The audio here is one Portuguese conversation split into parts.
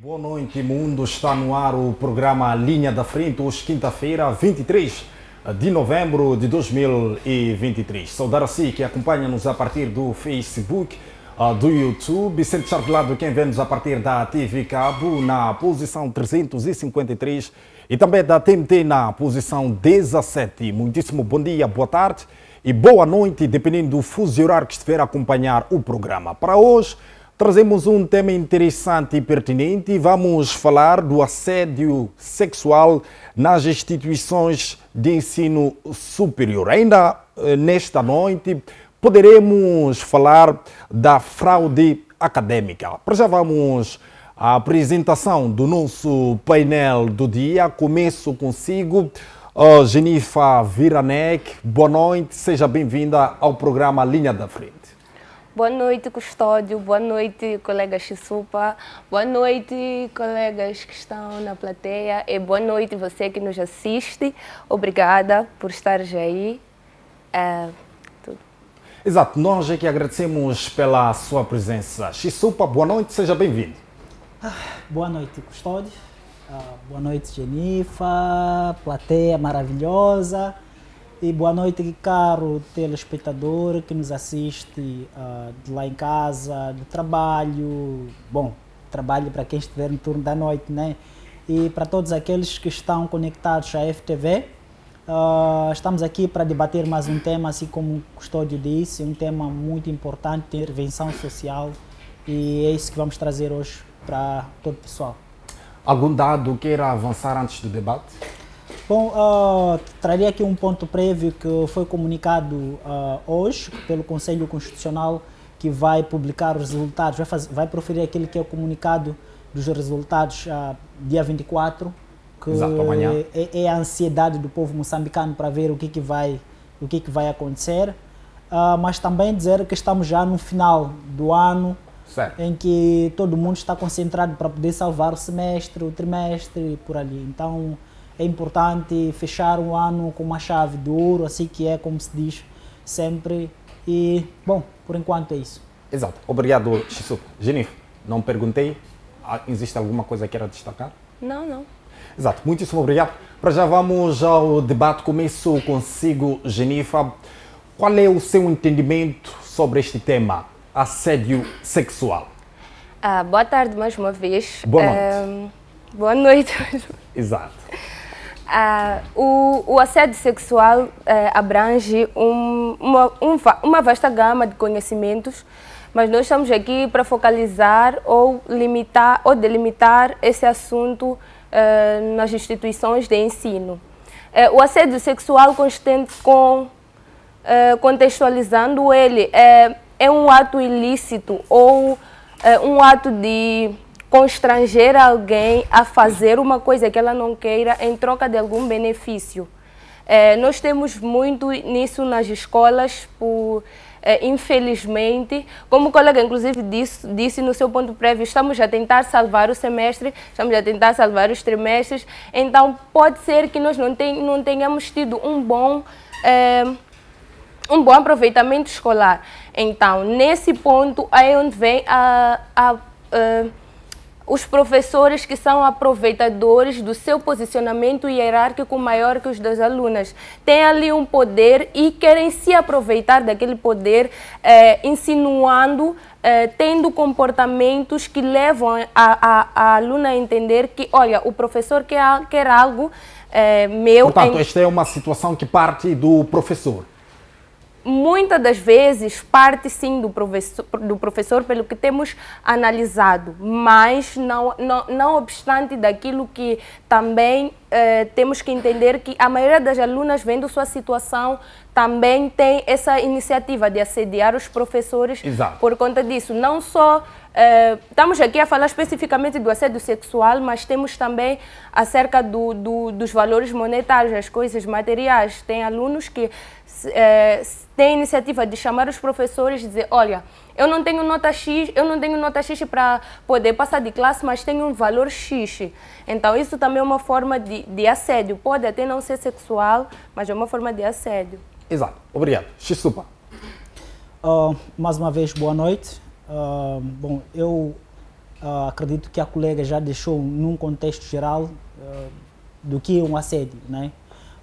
Boa noite, mundo. Está no ar o programa Linha da Frente, hoje quinta-feira, 23 de novembro de 2023. Saudar a si que acompanha-nos a partir do Facebook, do YouTube, e sente estar de lado quem vê-nos a partir da TV Cabo na posição 353 e também da TMT na posição 17. Muitíssimo bom dia, boa tarde e boa noite, dependendo do fuso horário que estiver a acompanhar o programa. Para hoje, trazemos um tema interessante e pertinente. Vamos falar do assédio sexual nas instituições de ensino superior. Ainda nesta noite, poderemos falar da fraude acadêmica. Para já vamos à apresentação do nosso painel do dia. Começo consigo, Genifa Viranek. Boa noite, seja bem-vinda ao programa Linha da Frente. Boa noite, Custódio. Boa noite, colega Chisupa. Boa noite, colegas que estão na plateia. E boa noite você que nos assiste. Obrigada por estar aí. Tudo. Exato. Nós é que agradecemos pela sua presença. Chisupa, boa noite. Seja bem-vindo. Boa noite, Custódio. Boa noite, Genifa. Plateia maravilhosa. E boa noite, caro telespectador que nos assiste de lá em casa, do trabalho. Bom, trabalho para quem estiver no turno da noite, né? E para todos aqueles que estão conectados à FTV. Estamos aqui para debater mais um tema, assim como o Custódio disse, um tema muito importante de intervenção social. E é isso que vamos trazer hoje para todo o pessoal. Algum dado queira avançar antes do debate? Bom, traria aqui um ponto prévio que foi comunicado hoje pelo Conselho Constitucional, que vai publicar os resultados, vai proferir aquele que é o comunicado dos resultados dia 24, que exato, amanhã. É a ansiedade do povo moçambicano para ver o que vai acontecer, mas também dizer que estamos já no final do ano, certo, em que todo mundo está concentrado para poder salvar o semestre, o trimestre e por ali. Então, é importante fechar um ano com uma chave de ouro, assim que é como se diz sempre. E, bom, por enquanto é isso. Exato. Obrigado, Chisupa. Jennifer, não perguntei. Existe alguma coisa que queira destacar? Não. Exato. Muitíssimo obrigado. Para já vamos ao debate. Começo consigo, Jennifer. Qual é o seu entendimento sobre este tema, assédio sexual? Boa tarde mais uma vez. Boa noite. Boa noite. Exato. O assédio sexual abrange uma vasta gama de conhecimentos, mas nós estamos aqui para focalizar ou limitar ou delimitar esse assunto nas instituições de ensino. O assédio sexual, contextualizando ele, é um ato ilícito ou um ato de constranger alguém a fazer uma coisa que ela não queira em troca de algum benefício. Nós temos muito nisso nas escolas, infelizmente, como o colega inclusive disse no seu ponto prévio, estamos a tentar salvar o semestre, estamos a tentar salvar os trimestres, então pode ser que nós não tenhamos tido um bom aproveitamento escolar. Então, nesse ponto é onde vem os professores que são aproveitadores do seu posicionamento hierárquico maior que os das alunas. Têm ali um poder e querem se aproveitar daquele poder, insinuando, tendo comportamentos que levam a aluna a entender que, olha, o professor quer algo meu... Portanto, esta é uma situação que parte do professor. Muitas das vezes parte sim do professor pelo que temos analisado, mas não obstante daquilo que também temos que entender que a maioria das alunas, vendo sua situação, também tem essa iniciativa de assediar os professores. Exato. Por conta disso. Não só estamos aqui a falar especificamente do assédio sexual, mas temos também acerca dos valores monetários, das coisas materiais. Tem alunos que têm a iniciativa de chamar os professores e dizer, olha, eu não tenho nota X para poder passar de classe, mas tenho um valor X. Então, isso também é uma forma de assédio. Pode até não ser sexual, mas é uma forma de assédio. Exato. Obrigado. Chisupa. Mais uma vez, boa noite. Bom, eu acredito que a colega já deixou num contexto geral do que é um assédio, né?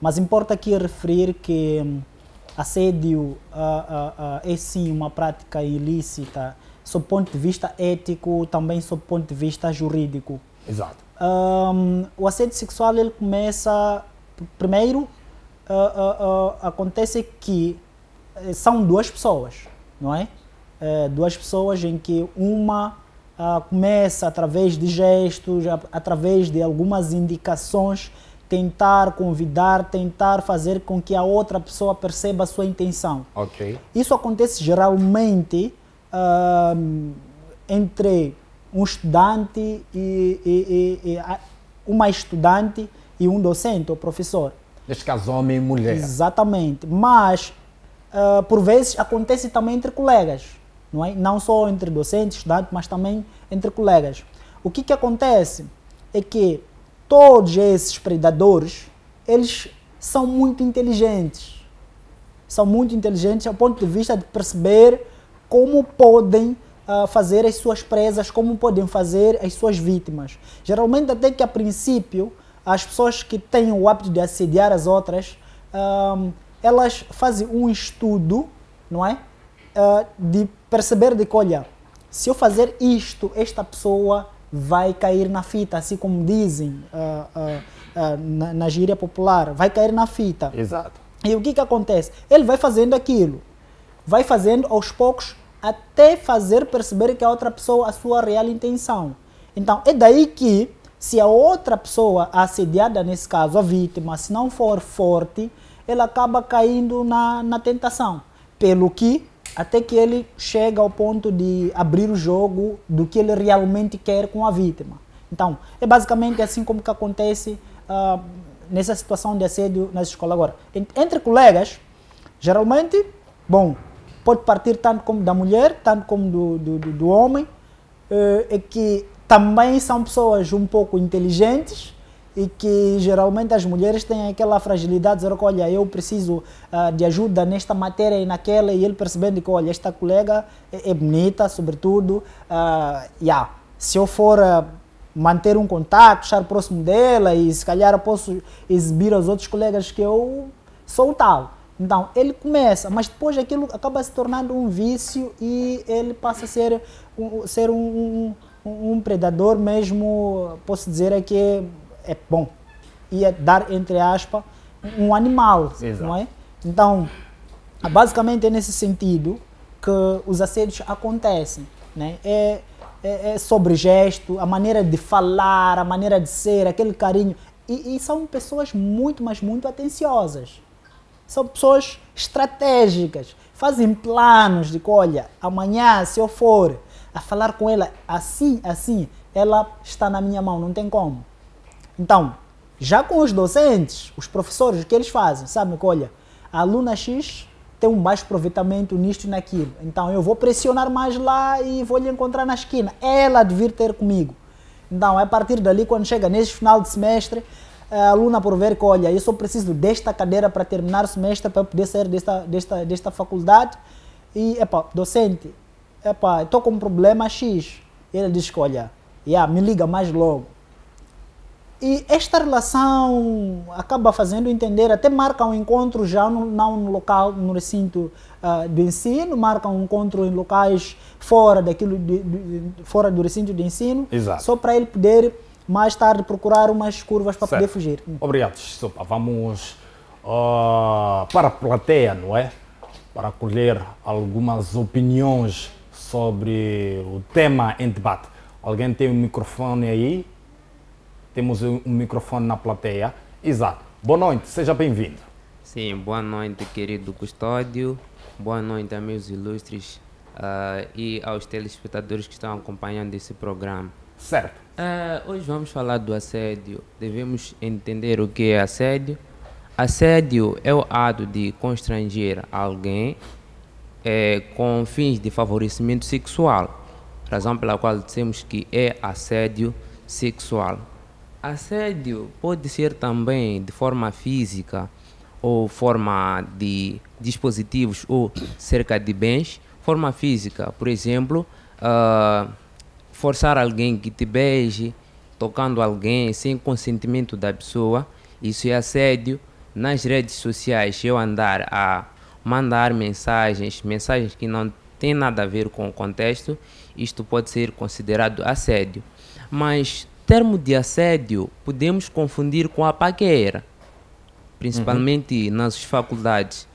Mas importa aqui referir que assédio é sim uma prática ilícita, sob o ponto de vista ético, também sob o ponto de vista jurídico. Exato. O assédio sexual ele começa, primeiro, acontece que são duas pessoas, não é? Duas pessoas em que uma começa através de gestos, através de algumas indicações, tentar convidar, tentar fazer com que a outra pessoa perceba a sua intenção. Ok. Isso acontece geralmente entre um estudante e uma estudante e um docente ou professor. Neste caso, homem e mulher. Exatamente. Mas, por vezes, acontece também entre colegas. Não é? Não só entre docentes, estudantes, mas também entre colegas. O que acontece é que todos esses predadores, eles são muito inteligentes. São muito inteligentes ao ponto de vista de perceber como podem fazer as suas presas, como podem fazer as suas vítimas. Geralmente até que a princípio, as pessoas que têm o hábito de assediar as outras, elas fazem um estudo, não é? De perceber de que, olha, se eu fazer isto, esta pessoa vai cair na fita, assim como dizem na gíria popular, vai cair na fita. Exato. E o que acontece? Ele vai fazendo aquilo, vai fazendo aos poucos, até fazer perceber que a outra pessoa a sua real intenção. Então, é daí que, se a outra pessoa, a assediada nesse caso, a vítima, se não for forte, ela acaba caindo na tentação. Pelo que, até que ele chega ao ponto de abrir o jogo do que ele realmente quer com a vítima. Então, é basicamente assim como que acontece nessa situação de assédio na escola. Agora, entre colegas, geralmente, bom, pode partir tanto como da mulher, tanto como do homem, é que também são pessoas um pouco inteligentes e que geralmente as mulheres têm aquela fragilidade de dizer, olha, eu preciso de ajuda nesta matéria e naquela, e ele percebendo que, olha, esta colega é bonita, sobretudo, se eu for manter um contato, estar próximo dela e se calhar eu posso exibir aos outros colegas que eu sou tal. Então, ele começa, mas depois aquilo acaba se tornando um vício e ele passa a ser um predador mesmo, posso dizer que é bom, e dar, entre aspas, um animal, exato, não é? Então, basicamente é nesse sentido que os assédios acontecem, né? É sobre gesto, a maneira de falar, a maneira de ser, aquele carinho, e são pessoas muito, mas muito atenciosas. São pessoas estratégicas, fazem planos de que, olha, amanhã se eu for a falar com ela assim, ela está na minha mão, não tem como. Então, já com os docentes, os professores, o que eles fazem? Sabem que, olha, a aluna X tem um baixo aproveitamento nisto e naquilo, então eu vou pressionar mais lá e vou lhe encontrar na esquina. Ela devia ter comigo. Então, a partir dali, quando chega nesse final de semestre, a aluna por ver que, olha, eu só preciso desta cadeira para terminar o semestre, para poder sair desta faculdade. E, docente, estou com um problema X. E ele diz que, olha, me liga mais logo. E esta relação acaba fazendo entender, até marca um encontro já não no local, no recinto do ensino, marca um encontro em locais fora fora do recinto de ensino. Exato. Só para ele poder mais tarde procurar umas curvas para poder fugir. Obrigado, Sopa. Vamos para a plateia, não é? Para colher algumas opiniões sobre o tema em debate. Alguém tem um microfone aí? Temos um microfone na plateia. Exato. Boa noite, seja bem-vindo. Sim, boa noite, querido Custódio. Boa noite a meus ilustres e aos telespectadores que estão acompanhando esse programa. Certo. Hoje vamos falar do assédio. Devemos entender o que é assédio. Assédio é o ato de constranger alguém com fins de favorecimento sexual. Razão pela qual dizemos que é assédio sexual. Assédio pode ser também de forma física ou forma de dispositivos ou cerca de bens. Forma física, por exemplo, forçar alguém que te beije, tocando alguém sem consentimento da pessoa, isso é assédio. Nas redes sociais, eu andar a mandar mensagens que não têm nada a ver com o contexto, isto pode ser considerado assédio. Mas termo de assédio podemos confundir com a paquera, principalmente nas faculdades.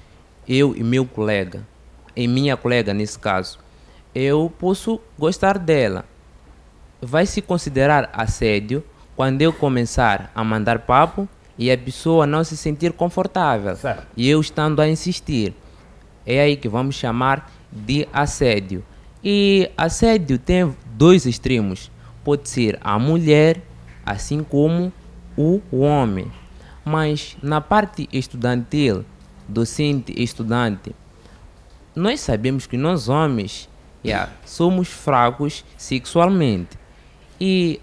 Eu e meu colega, e minha colega nesse caso, eu posso gostar dela. Vai se considerar assédio quando eu começar a mandar papo e a pessoa não se sentir confortável. Certo. E eu estando a insistir. É aí que vamos chamar de assédio. E assédio tem dois extremos. Pode ser a mulher, assim como o homem. Mas na parte estudantil, docente e estudante, nós sabemos que nós homens somos fracos sexualmente. E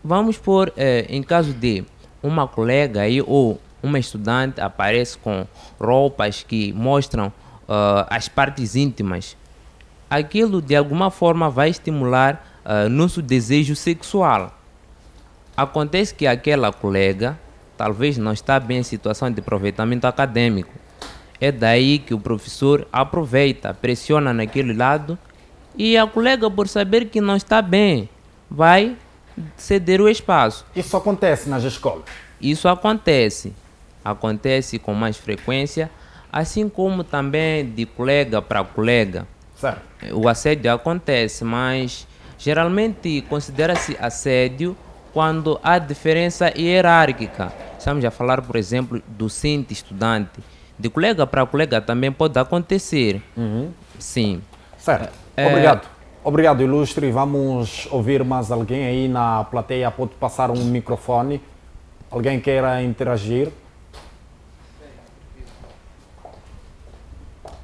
vamos pôr, em caso de uma colega aí, ou uma estudante aparece com roupas que mostram as partes íntimas, aquilo de alguma forma vai estimular nosso desejo sexual. Acontece que aquela colega talvez não está bem em situação de aproveitamento acadêmico. É daí que o professor aproveita, pressiona naquele lado, e a colega, por saber que não está bem, vai ceder o espaço. Isso acontece nas escolas? Isso acontece com mais frequência, assim como também de colega para colega. Certo. O assédio acontece, mas geralmente considera-se assédio quando há diferença hierárquica. Estamos a falar, por exemplo, docente-estudante. De colega para colega também pode acontecer. Sim. Certo. Obrigado. Obrigado, Ilustre. Vamos ouvir mais alguém aí na plateia. Pode passar um microfone. Alguém queira interagir?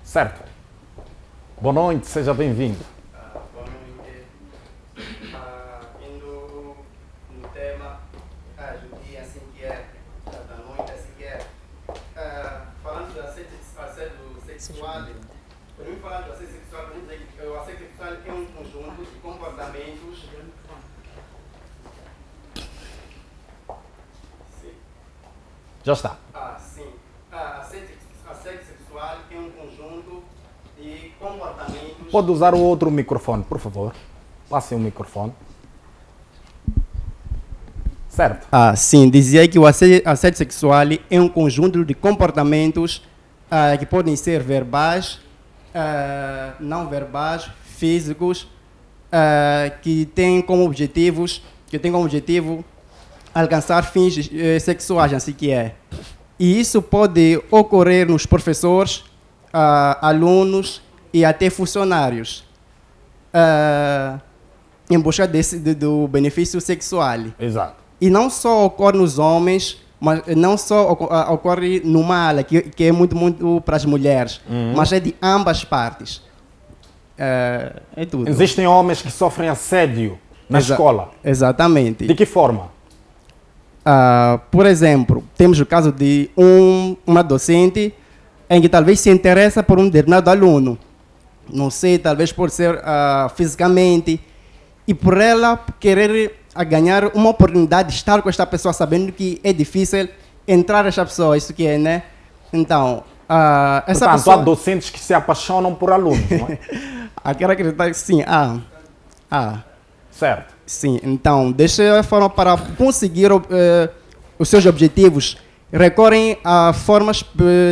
Certo. Boa noite, seja bem-vindo. Boa noite. Indo no tema, do dia assim que é, da noite assim que é. Falando do assédio sexual, para mim falar do assédio sexual, para mim dizer que o assédio sexual é um conjunto de comportamentos. Sim. Já está. Sim. Assédio sexual é um conjunto de comportamentos. Pode usar o outro microfone, por favor. Passe o microfone. Certo. Sim, dizia que o assédio sexual é um conjunto de comportamentos que podem ser verbais, não verbais, físicos, que têm como objetivo alcançar fins sexuais, assim que é. E isso pode ocorrer nos professores, alunos e até funcionários, em busca do benefício sexual. Exato. E não só ocorre nos homens, mas não só ocorre numa ala, que é muito para as mulheres, mas é de ambas partes. É tudo. Existem homens que sofrem assédio na escola. Exatamente. De que forma? Por exemplo, temos o caso de uma docente em que talvez se interessa por um determinado aluno. Não sei, talvez por ser fisicamente, e por ela querer ganhar uma oportunidade de estar com esta pessoa, sabendo que é difícil entrar esta pessoa, isso que é, né? Então, essa Portanto, pessoa... há docentes que se apaixonam por alunos, não é? Quero acreditar que sim, Certo. Sim, então, dessa forma, para conseguir os seus objetivos, recorrem a formas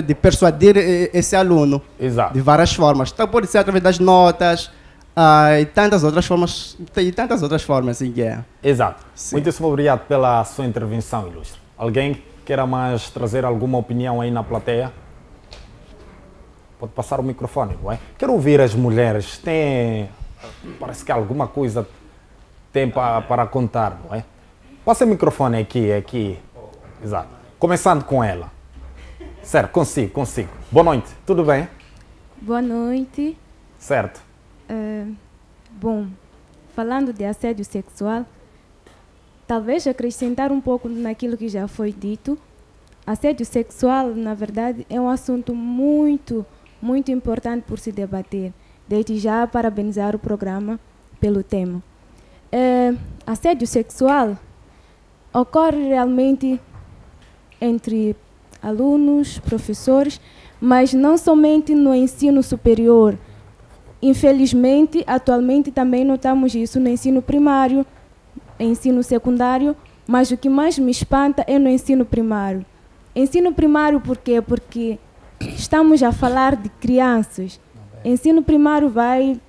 de persuadir esse aluno. Exato. De várias formas. Então, pode ser através das notas e tantas outras formas, assim que é. Exato. Sim. Muitíssimo obrigado pela sua intervenção, Ilustre. Alguém queira mais trazer alguma opinião aí na plateia? Pode passar o microfone, não é? Quero ouvir as mulheres. Parece que alguma coisa tem para contar, não é? Passa o microfone aqui. Exato. Começando com ela. Certo, consigo. Boa noite, tudo bem? Boa noite. Certo. Bom, falando de assédio sexual, talvez acrescentar um pouco naquilo que já foi dito. Assédio sexual, na verdade, é um assunto muito importante por se debater. Desde já, parabenizar o programa pelo tema. assédio sexual ocorre realmente entre alunos, professores, mas não somente no ensino superior. Infelizmente, atualmente também notamos isso no ensino primário, ensino secundário, mas o que mais me espanta é no ensino primário. Ensino primário por quê? Porque estamos a falar de crianças. Ensino primário vai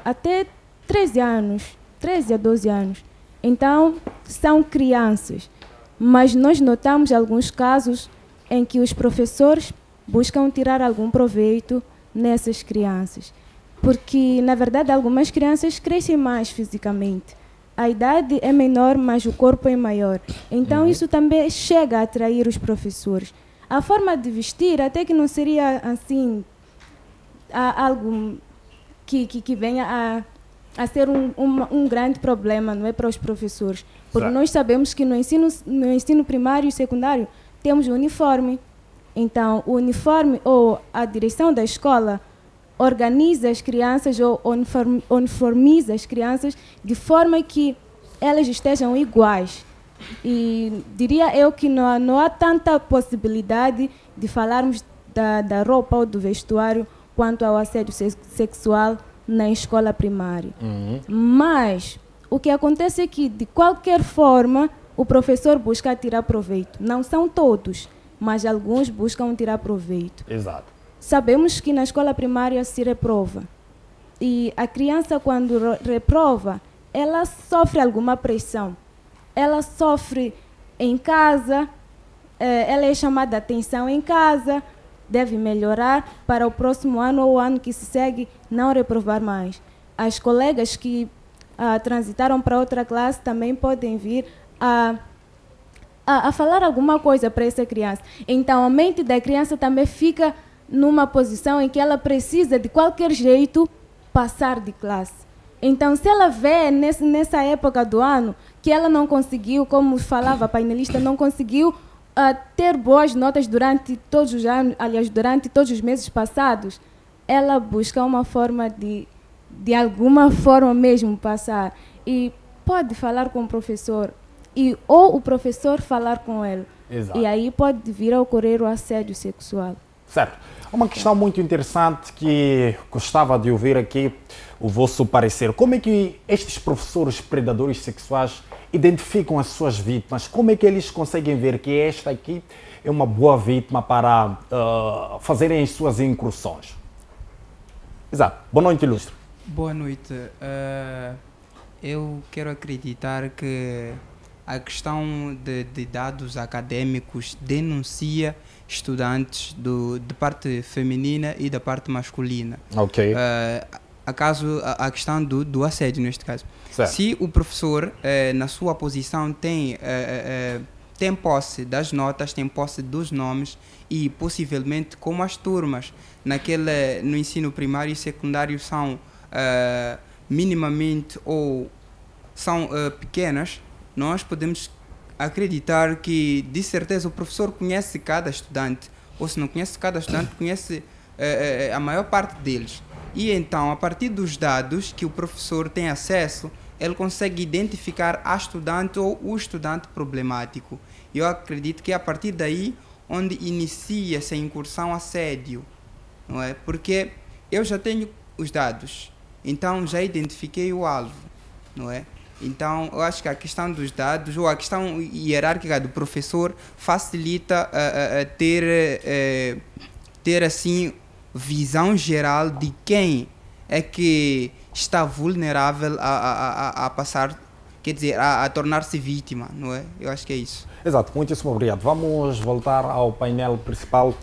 até 13 anos, 13 a 12 anos. Então, são crianças. Mas nós notamos alguns casos em que os professores buscam tirar algum proveito nessas crianças. Porque, na verdade, algumas crianças crescem mais fisicamente. A idade é menor, mas o corpo é maior. Então, isso também chega a atrair os professores. A forma de vestir, até que não seria assim, algo que venha a ser um grande problema, não é, para os professores. Porque nós sabemos que no ensino primário e secundário temos o uniforme. Então, o uniforme ou a direção da escola organiza as crianças ou uniformiza as crianças de forma que elas estejam iguais. E diria eu que não há tanta possibilidade de falarmos da roupa ou do vestuário quanto ao assédio sexual na escola primária. Mas o que acontece é que, de qualquer forma, o professor busca tirar proveito. Não são todos, mas alguns buscam tirar proveito. Exato. Sabemos que na escola primária se reprova. E a criança, quando reprova, ela sofre alguma pressão. Ela sofre em casa, ela é chamada a atenção em casa, deve melhorar para o próximo ano ou o ano que se segue não reprovar mais. As colegas que transitaram para outra classe também podem vir a falar alguma coisa para essa criança. Então, a mente da criança também fica numa posição em que ela precisa, de qualquer jeito, passar de classe. Então, se ela vê nessa época do ano que ela não conseguiu, como falava a painelista, não conseguiu ter boas notas durante todos os anos, aliás, durante todos os meses passados, ela busca uma forma de alguma forma mesmo passar. E pode falar com o professor, ou o professor falar com ela. Exato. E aí pode vir a ocorrer o assédio sexual. Certo. Uma questão muito interessante que gostava de ouvir aqui o vosso parecer. Como é que estes professores predadores sexuais identificam as suas vítimas? Como é que eles conseguem ver que esta aqui é uma boa vítima para fazerem as suas incursões? Exato. Boa noite, ilustre. Boa noite. Eu quero acreditar que a questão de dados acadêmicos denuncia estudantes de parte feminina e da parte masculina. Ok. A questão do assédio, neste caso. Certo. Se o professor, na sua posição, tem posse das notas, tem posse dos nomes e, possivelmente, como as turmas no ensino primário e secundário são minimamente ou são pequenas, nós podemos acreditar que, de certeza, o professor conhece cada estudante, ou se não conhece cada estudante, conhece a maior parte deles. E então, a partir dos dados que o professor tem acesso, ele consegue identificar a estudante ou o estudante problemático. Eu acredito que é a partir daí onde inicia-se a incursão assédio, não é? Porque eu já tenho os dados, então já identifiquei o alvo, não é? Então, eu acho que a questão dos dados ou a questão hierárquica do professor facilita ter assim visão geral de quem é que está vulnerável a passar, quer dizer, a tornar-se vítima, não é? Eu acho que é isso. Exato, muitíssimo obrigado. Vamos voltar ao painel principal.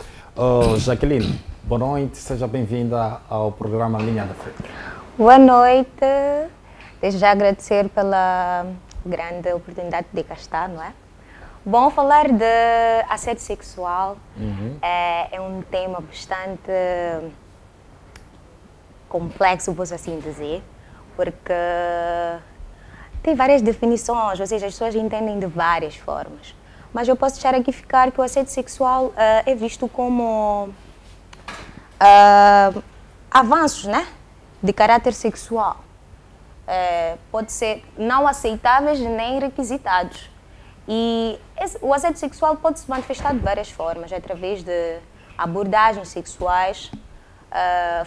Jaqueline, boa noite, seja bem-vinda ao programa Linha da Frente. Boa noite. Desde já agradecer pela grande oportunidade de cá estar, não é? Bom, falar de assédio sexual é um tema bastante complexo, posso assim dizer, porque tem várias definições, ou seja, as pessoas entendem de várias formas. Mas eu posso deixar aqui ficar que o assédio sexual é visto como avanços, né, de caráter sexual. pode ser não aceitáveis nem requisitados. E o assédio sexual pode se manifestar de várias formas, através de abordagens sexuais,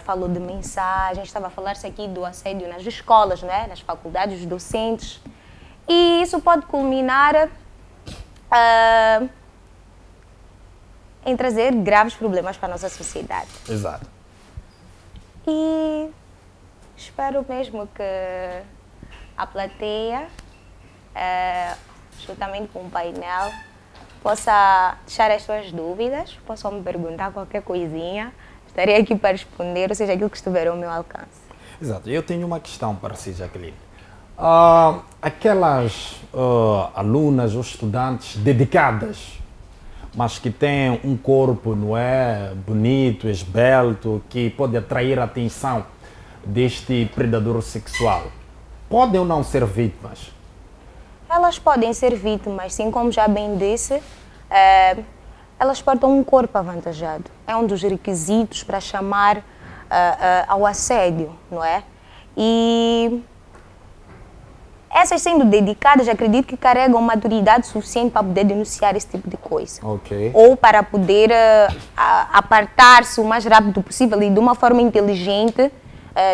falou de mensagens, estava a falar-se aqui do assédio nas escolas, não é? Nas faculdades, dos docentes. E isso pode culminar em trazer graves problemas para a nossa sociedade. Exato. E espero mesmo que a plateia, juntamente com o painel, possa deixar as suas dúvidas, possam me perguntar qualquer coisinha. Estarei aqui para responder, ou seja, aquilo que estiver ao meu alcance. Exato. Eu tenho uma questão para si, Jacqueline. Aquelas alunas ou estudantes dedicadas, mas que têm um corpo, não é, bonito, esbelto, que pode atrair a atenção deste predador sexual, podem ou não ser vítimas? Elas podem ser vítimas, sim, como já bem disse, elas portam um corpo avantajado. É um dos requisitos para chamar ao assédio, não é? E essas sendo dedicadas, acredito que carregam maturidade suficiente para poder denunciar esse tipo de coisa. Ok. Ou para poder apartar-se o mais rápido possível e de uma forma inteligente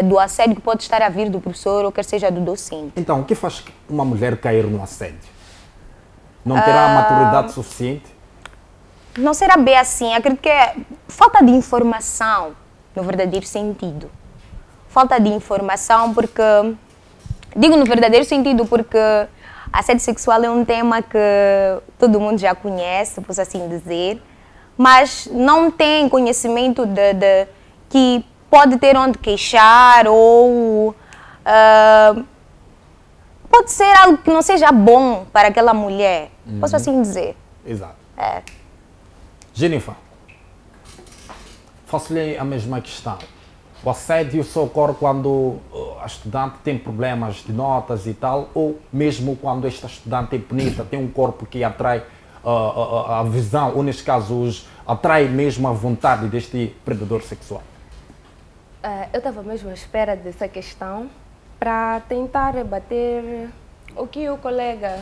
do assédio que pode estar a vir do professor ou quer seja do docente. Então, o que faz uma mulher cair no assédio? Não terá maturidade suficiente? Não será bem assim. Acredito que é falta de informação, no verdadeiro sentido. Falta de informação porque... Digo no verdadeiro sentido porque assédio sexual é um tema que todo mundo já conhece, posso assim dizer, mas não tem conhecimento de que pode ter onde queixar ou pode ser algo que não seja bom para aquela mulher, posso assim dizer. Exato. Jennifer, faço-lhe a mesma questão. O assédio só ocorre quando a estudante tem problemas de notas e tal, ou mesmo quando esta estudante é bonita, tem um corpo que atrai a visão, ou neste caso atrai mesmo a vontade deste predador sexual? Eu estava mesmo à espera dessa questão para tentar rebater o que o colega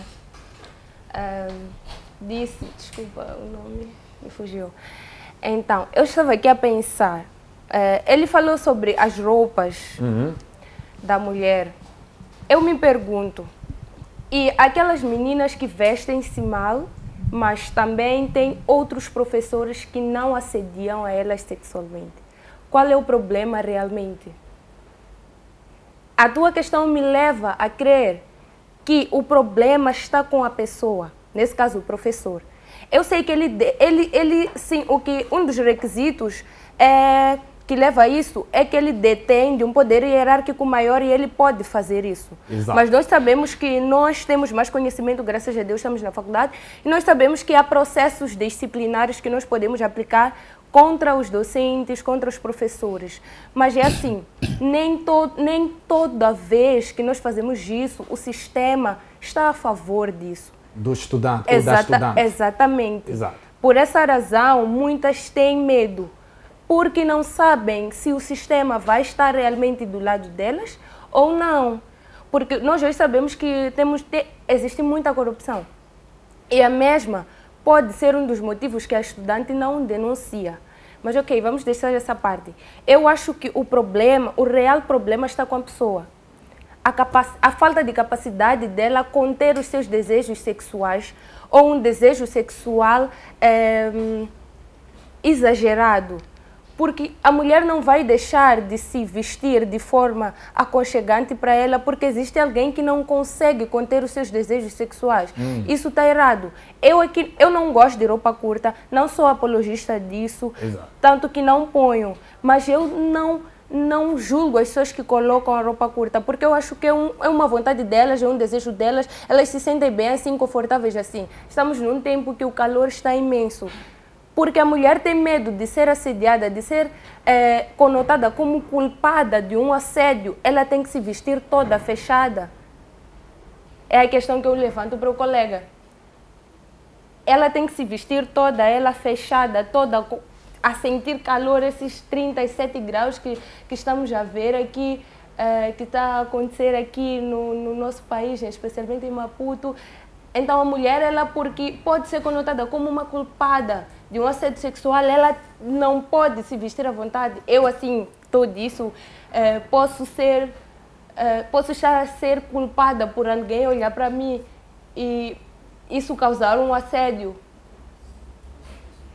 disse. Desculpa, o nome me fugiu. Então, eu estava aqui a pensar. Ele falou sobre as roupas da mulher. Eu me pergunto, e aquelas meninas que vestem-se mal, mas também tem outros professores que não assediam a elas sexualmente. Qual é o problema realmente? A tua questão me leva a crer que o problema está com a pessoa, nesse caso o professor. Eu sei que ele sim, um dos requisitos que leva a isso é que ele detém de um poder hierárquico maior e ele pode fazer isso. Exato. Mas nós sabemos que nós temos mais conhecimento, graças a Deus estamos na faculdade, e nós sabemos que há processos disciplinares que nós podemos aplicar contra os docentes, contra os professores. Mas é assim, nem toda vez que nós fazemos isso, o sistema está a favor disso. Do estudante ou da estudante. Exatamente. Exato. Por essa razão, muitas têm medo, porque não sabem se o sistema vai estar realmente do lado delas ou não. Porque nós hoje sabemos que existe muita corrupção. E a mesma pode ser um dos motivos que a estudante não denuncia. Mas ok, vamos deixar essa parte. Eu acho que o real problema está com a pessoa. A falta de capacidade dela conter os seus desejos sexuais ou um desejo sexual exagerado. Porque a mulher não vai deixar de se vestir de forma aconchegante para ela porque existe alguém que não consegue conter os seus desejos sexuais. Isso está errado. Eu não gosto de roupa curta, não sou apologista disso, Exato. tanto que não ponho. Mas eu não julgo as pessoas que colocam a roupa curta, porque eu acho que é uma vontade delas, é um desejo delas, elas se sentem bem assim, confortáveis assim. Estamos num tempo que o calor está imenso. Porque a mulher tem medo de ser assediada, de ser conotada como culpada de um assédio. Ela tem que se vestir toda fechada. É a questão que eu levanto para o colega. Ela tem que se vestir toda ela fechada, toda a sentir calor, esses 37 graus que estamos a ver aqui. que está a acontecer aqui no nosso país, especialmente em Maputo. Então a mulher, ela porque pode ser conotada como uma culpada de um assédio sexual, ela não pode se vestir à vontade. Eu assim, tudo isso, posso estar a ser culpada por alguém olhar para mim e isso causar um assédio.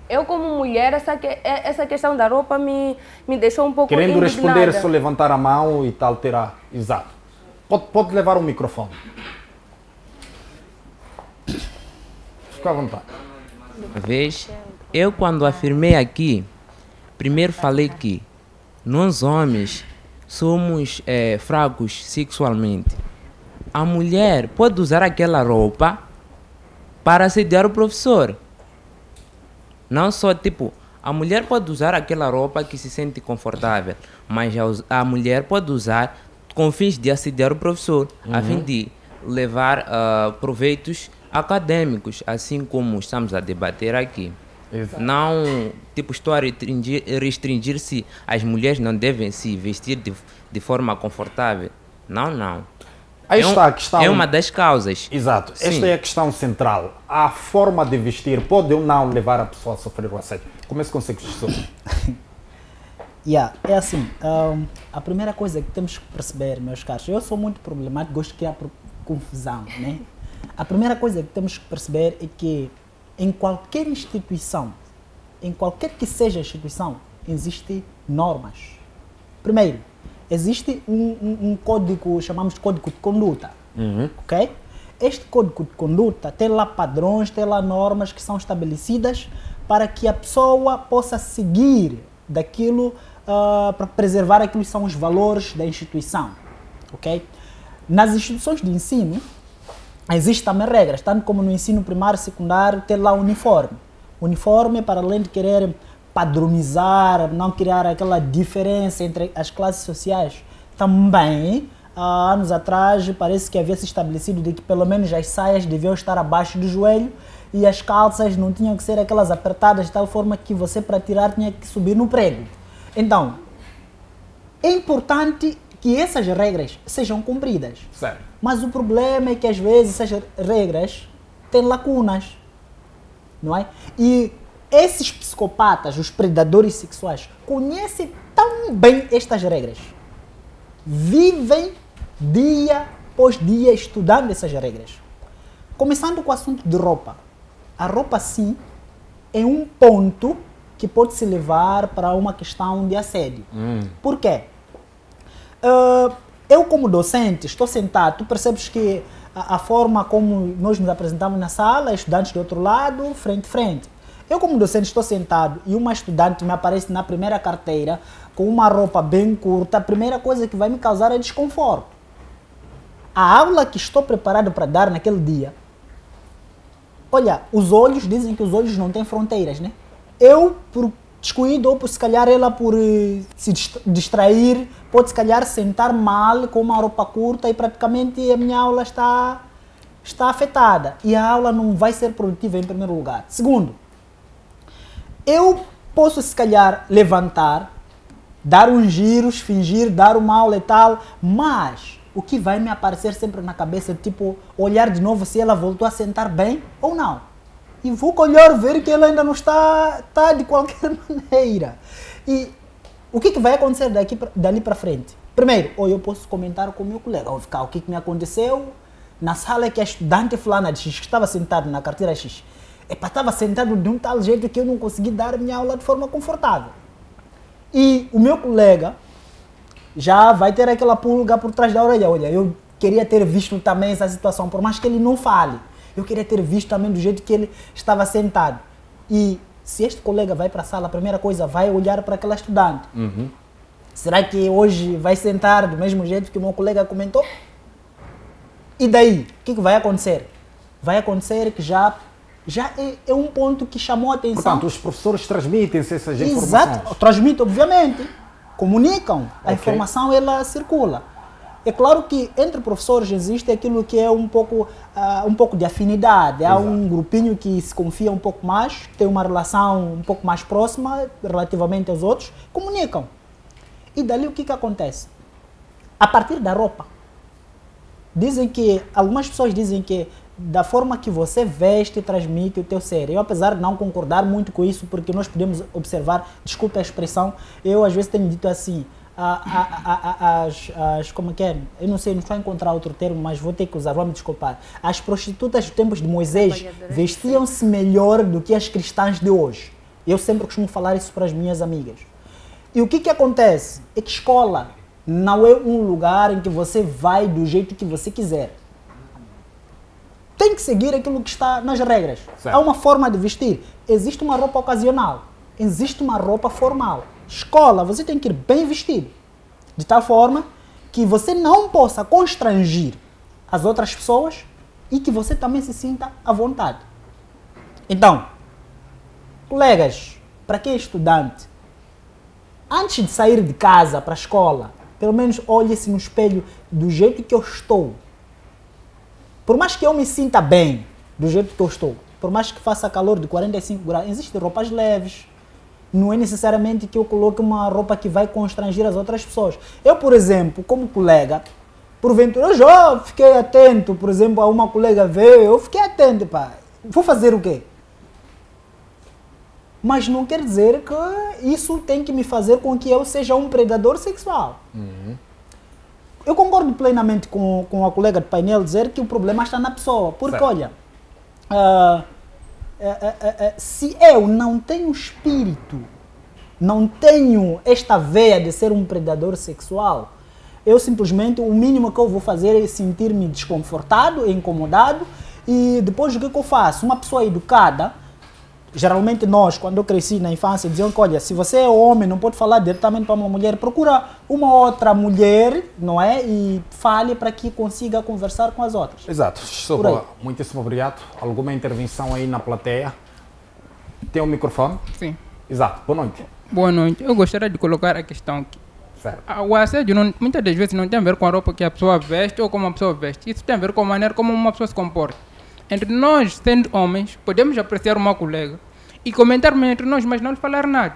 Eu como mulher, essa questão da roupa me deixou um pouco Querendo indignada. responder, só levantar a mão e tal, terá. Exato. Pode levar o microfone. Fica à vontade. Vês, eu quando afirmei aqui, primeiro falei que nós homens somos fracos sexualmente. A mulher pode usar aquela roupa para assediar o professor. Não só, tipo, a mulher pode usar aquela roupa que se sente confortável, mas a mulher pode usar com fins de assediar o professor, a fim de levar proveitos acadêmicos, assim como estamos a debater aqui. Exato. Não, tipo, estou a restringir-se, as mulheres não devem se vestir de forma confortável. Não. Aí está a questão. É uma das causas. Exato. Sim. Esta é a questão central. A forma de vestir pode ou não levar a pessoa a sofrer o assédio. Comece com você, professor. É assim, a primeira coisa que temos que perceber, meus caros, eu sou muito problemático, gosto de criar confusão, né? A primeira coisa que temos que perceber é que em qualquer instituição, em qualquer que seja a instituição, existem normas. Primeiro, existe um código, chamamos de código de conduta, ok? Este código de conduta tem lá padrões, tem lá normas que são estabelecidas para que a pessoa possa seguir daquilo, para preservar aquilo que são os valores da instituição, ok? Nas instituições de ensino, existem também regras, tanto como no ensino primário e secundário, tem lá o uniforme. O uniforme, para além de querer padronizar, não criar aquela diferença entre as classes sociais, também, há anos atrás, parece que havia se estabelecido de que pelo menos as saias deviam estar abaixo do joelho e as calças não tinham que ser aquelas apertadas de tal forma que você, para tirar, tinha que subir no prego. Então, é importante que essas regras sejam cumpridas. Sério. Mas o problema é que às vezes essas regras têm lacunas, não é? E esses psicopatas, os predadores sexuais, conhecem tão bem estas regras. Vivem dia após dia estudando essas regras. Começando com o assunto de roupa. A roupa, sim, é um ponto que pode se levar para uma questão de assédio. Por quê? Eu, como docente, estou sentado, tu percebes que a forma como nós nos apresentamos na sala, estudantes do outro lado, frente a frente. Eu, como docente, estou sentado e uma estudante me aparece na primeira carteira com uma roupa bem curta, a primeira coisa que vai me causar é desconforto. A aula que estou preparado para dar naquele dia, olha, os olhos, dizem que os olhos não têm fronteiras, né? Eu, por descuido, ou por se calhar ela por se distrair, pode se calhar sentar mal com uma roupa curta e praticamente a minha aula está afetada. E a aula não vai ser produtiva em primeiro lugar. Segundo, eu posso se calhar levantar, dar uns giros, fingir, dar uma aula e tal, mas o que vai me aparecer sempre na cabeça é tipo, olhar de novo se ela voltou a sentar bem ou não. E vou olhar, ver que ela ainda não está de qualquer maneira. E o que vai acontecer dali para frente? Primeiro, ou eu posso comentar com o meu colega, ou ficar, o que me aconteceu na sala que a estudante fulana de X, que estava sentada na carteira X, estava sentado de um tal jeito que eu não consegui dar a minha aula de forma confortável. E o meu colega já vai ter aquela pulga por trás da orelha. Olha, eu queria ter visto também essa situação, por mais que ele não fale. Eu queria ter visto também do jeito que ele estava sentado. E se este colega vai para a sala, a primeira coisa, vai olhar para aquela estudante. Será que hoje vai sentar do mesmo jeito que o meu colega comentou? E daí, o que vai acontecer? Vai acontecer que já é um ponto que chamou a atenção. Portanto, os professores transmitem-se essas informações. Exato, transmitem, obviamente. Comunicam. A informação, ela circula. É claro que entre professores existe aquilo que é um pouco de afinidade. Há um grupinho que se confia um pouco mais, tem uma relação um pouco mais próxima relativamente aos outros, comunicam. E dali o que acontece? a partir da roupa. Algumas pessoas dizem que da forma que você veste transmite o teu ser. Eu, apesar de não concordar muito com isso, porque nós podemos observar, desculpe a expressão, eu às vezes tenho dito assim, como que é? Eu não sei, não estou a encontrar outro termo, mas vou ter que usar, vou me desculpar. As prostitutas dos tempos de Moisés vestiam-se melhor do que as cristãs de hoje. Eu sempre costumo falar isso para as minhas amigas. E o que acontece? É que escola não é um lugar em que você vai do jeito que você quiser. Tem que seguir aquilo que está nas regras. Certo. Há uma forma de vestir. Existe uma roupa ocasional. Existe uma roupa formal. Escola, você tem que ir bem vestido. De tal forma que você não possa constrangir as outras pessoas e que você também se sinta à vontade. Então, colegas, para quem é estudante, antes de sair de casa para a escola, pelo menos olhe-se no espelho do jeito que eu estou. Por mais que eu me sinta bem do jeito que eu estou, por mais que faça calor de 45 graus, existem roupas leves. Não é necessariamente que eu coloque uma roupa que vai constranger as outras pessoas. Eu, por exemplo, como colega, porventura, eu já fiquei atento, por exemplo, a uma colega veio, eu fiquei atento, pá. Vou fazer o quê? Mas não quer dizer que isso tem que me fazer com que eu seja um predador sexual. Eu concordo plenamente com a colega de painel dizer que o problema está na pessoa. Porque, certo, olha, se eu não tenho espírito, não tenho esta veia de ser um predador sexual, eu simplesmente, o mínimo que eu vou fazer é sentir-me desconfortado, incomodado, e depois o que eu faço? Uma pessoa educada, geralmente nós, quando eu cresci na infância, diziam que, olha, se você é homem, não pode falar diretamente para uma mulher, procura uma outra mulher, não é? E fale para que consiga conversar com as outras. Exato. Sopa, muitíssimo obrigado. Alguma intervenção aí na plateia? Tem um microfone? Sim. Exato. Boa noite. Boa noite. Eu gostaria de colocar a questão aqui. Certo. O assédio muitas das vezes não tem a ver com a roupa que a pessoa veste ou como a pessoa veste. Isso tem a ver com a maneira como uma pessoa se comporta. Entre nós, sendo homens, podemos apreciar uma colega e comentar entre nós, mas não lhe falar nada.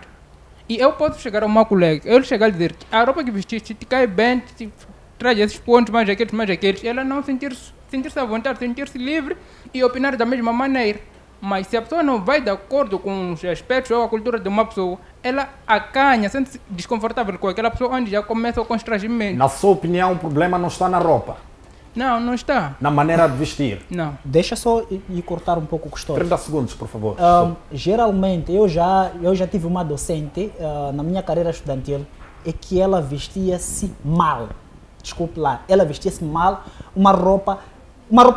E eu posso chegar a uma colega, eu chegar a dizer que a roupa que vestiste te cai bem, te traz esses pontos, mais aqueles, ela não sentir-se à vontade, sentir-se livre e opinar da mesma maneira. Mas se a pessoa não vai de acordo com os aspectos ou a cultura de uma pessoa, ela acanha, sente-se desconfortável com aquela pessoa, onde já começa o constrangimento. Na sua opinião, o problema não está na roupa? Não, não está. Na maneira de vestir? Não. Deixa só ir cortar um pouco o histórico. 30 segundos, por favor. Geralmente, eu já tive uma docente na minha carreira estudantil e que ela vestia-se mal. Desculpe lá. Ela vestia-se mal, uma roupa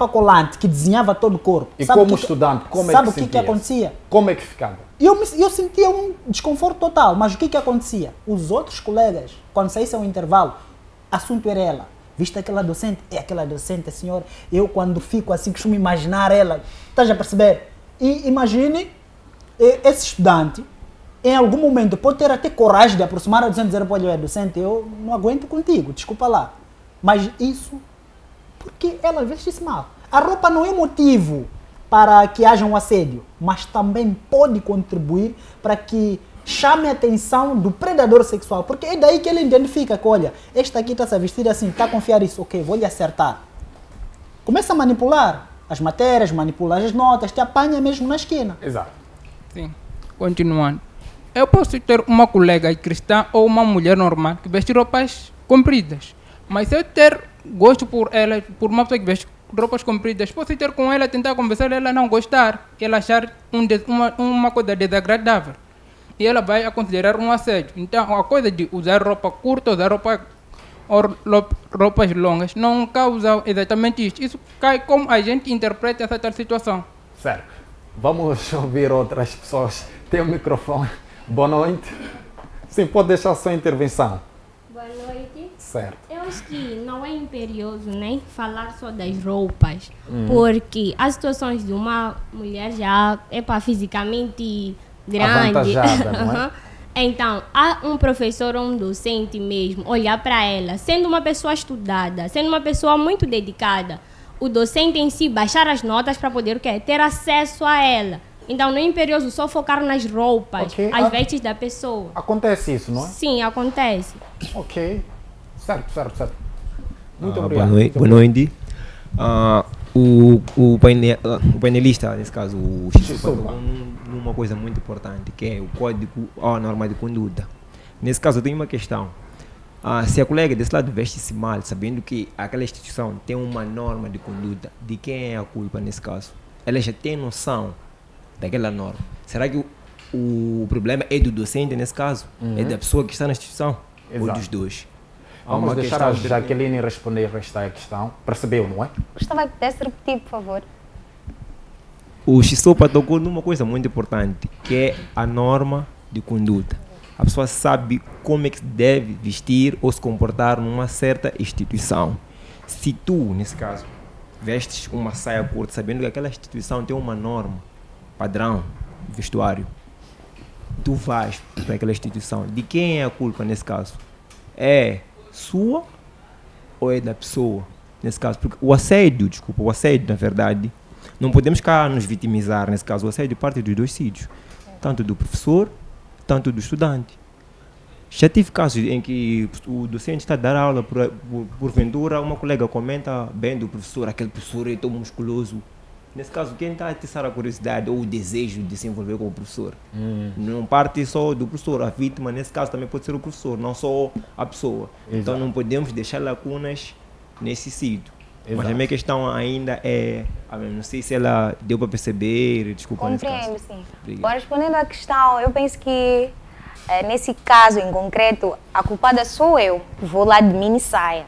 colante que desenhava todo o corpo. E sabe como estudante, como é que sabe o que acontecia? Como é que ficava? Eu sentia um desconforto total, mas o que acontecia? Os outros colegas, quando saíssem ao intervalo, assunto era ela. Viste aquela docente? É aquela docente, senhor. Eu, quando fico assim, costumo imaginar ela. Estás a perceber? E imagine, esse estudante, em algum momento, pode ter até coragem de aproximar a docente e dizer, olha, docente, eu não aguento contigo, desculpa lá. Mas isso, porque ela veste-se mal. A roupa não é motivo para que haja um assédio, mas também pode contribuir para que chame a atenção do predador sexual, porque é daí que ele identifica que, olha, esta aqui está-se a vestir assim, está a confiar isso, ok, vou lhe acertar. Começa a manipular as matérias, manipula as notas, te apanha mesmo na esquina. Exato. Sim. Continuando. Eu posso ter uma colega cristã ou uma mulher normal que veste roupas compridas, mas se eu ter gosto por ela, por uma pessoa que veste roupas compridas, posso ter com ela, tentar conversar, ela não gostar, ela achar uma coisa desagradável. E ela vai a considerar um assédio. Então, a coisa de usar roupa curta, usar roupas longas, não causa exatamente isso. Isso cai como a gente interpreta essa tal situação. Certo. Vamos ouvir outras pessoas. Tem o microfone. Boa noite. Sim, pode deixar a sua intervenção. Boa noite. Certo. Eu acho que não é imperioso nem falar só das roupas, porque as situações de uma mulher já é para fisicamente grande, avantajada, não é? Então, há um professor ou um docente mesmo olhar para ela, sendo uma pessoa estudada, sendo uma pessoa muito dedicada, o docente em si baixar as notas para poder o quê? Ter acesso a ela. Então, não é imperioso só focar nas roupas, as vestes da pessoa. Acontece isso, não é? Sim, acontece. Ok. Certo. Muito obrigado. Boa noite. O painelista, nesse caso, o Chico, falou numa coisa muito importante, que é o código, a norma de conduta. Nesse caso, eu tenho uma questão. Se a colega desse lado veste-se mal, sabendo que aquela instituição tem uma norma de conduta, de quem é a culpa nesse caso? Ela já tem noção daquela norma. Será que o problema é do docente nesse caso? É da pessoa que está na instituição? Ou dos dois? Vamos deixar a Jaqueline responder esta questão. Percebeu, não é? Gostava que pudesse repetir, por favor. O Chisopa tocou numa coisa muito importante, que é a norma de conduta. A pessoa sabe como é que deve vestir ou se comportar numa certa instituição. Se tu, nesse caso, vestes uma saia curta, sabendo que aquela instituição tem uma norma, padrão, vestuário, tu vais para aquela instituição. De quem é a culpa nesse caso? É sua ou é da pessoa? Nesse caso, porque o assédio, na verdade, não podemos cá nos vitimizar. Nesse caso, o assédio parte dos dois sítios, tanto do professor, tanto do estudante. Já tive casos em que o docente está a dar aula, porventura uma colega comenta bem do professor, aquele professor é tão musculoso. Nesse caso, quem está a atiçar a curiosidade ou o desejo de se envolver com o professor? Não parte só do professor, a vítima nesse caso também pode ser o professor, não só a pessoa. Exato. Então não podemos deixar lacunas nesse sítio. Mas a minha questão ainda é, não sei se ela deu para perceber, desculpa. Compreendo, sim. Bom, respondendo à questão, eu penso que nesse caso em concreto, a culpada sou eu, vou lá de mini saia.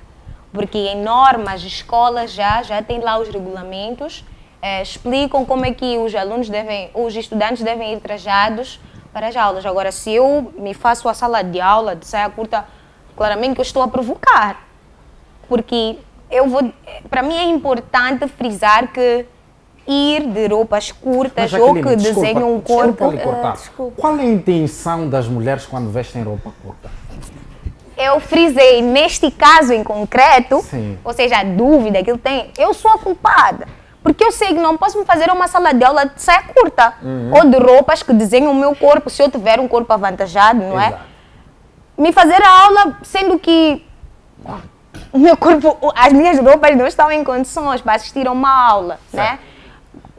Porque em normas, escolas já tem lá os regulamentos, explicam como é que os estudantes devem ir trajados para as aulas. Agora, se eu me faço a sala de aula de saia curta, claramente que eu estou a provocar. Porque para mim é importante frisar que ir de roupas curtas ou que desenham um corpo... Qual é a intenção das mulheres quando vestem roupa curta? Eu frisei, neste caso em concreto, sim, ou seja, a dúvida que ele tem, eu sou a culpada. Porque eu sei que não posso me fazer uma sala de aula de saia curta ou de roupas que desenham o meu corpo, se eu tiver um corpo avantajado, não é? Me fazer a aula sendo que o meu corpo, as minhas roupas não estão em condições para assistir a uma aula, né?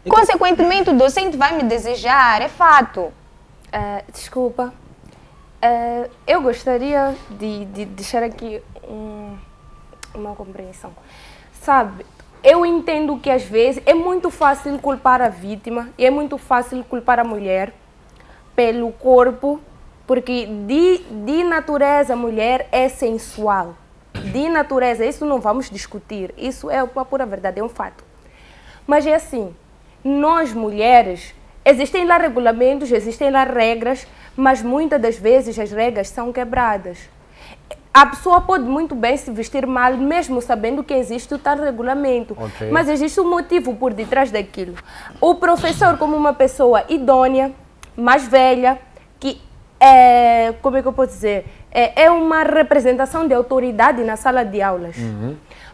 Consequentemente, o docente vai me desejar, é fato. Desculpa. Eu gostaria de deixar aqui uma compreensão. Sabe, eu entendo que às vezes é muito fácil culpar a vítima e é muito fácil culpar a mulher pelo corpo, porque de natureza a mulher é sensual. De natureza, isso não vamos discutir, isso é uma pura verdade, é um fato. Mas é assim, nós mulheres, existem lá regulamentos, existem lá regras, mas muitas das vezes as regras são quebradas. A pessoa pode muito bem se vestir mal, mesmo sabendo que existe o tal regulamento. Mas existe um motivo por detrás daquilo. O professor, como uma pessoa idônea, mais velha, que é, como é que eu posso dizer, é uma representação de autoridade na sala de aulas.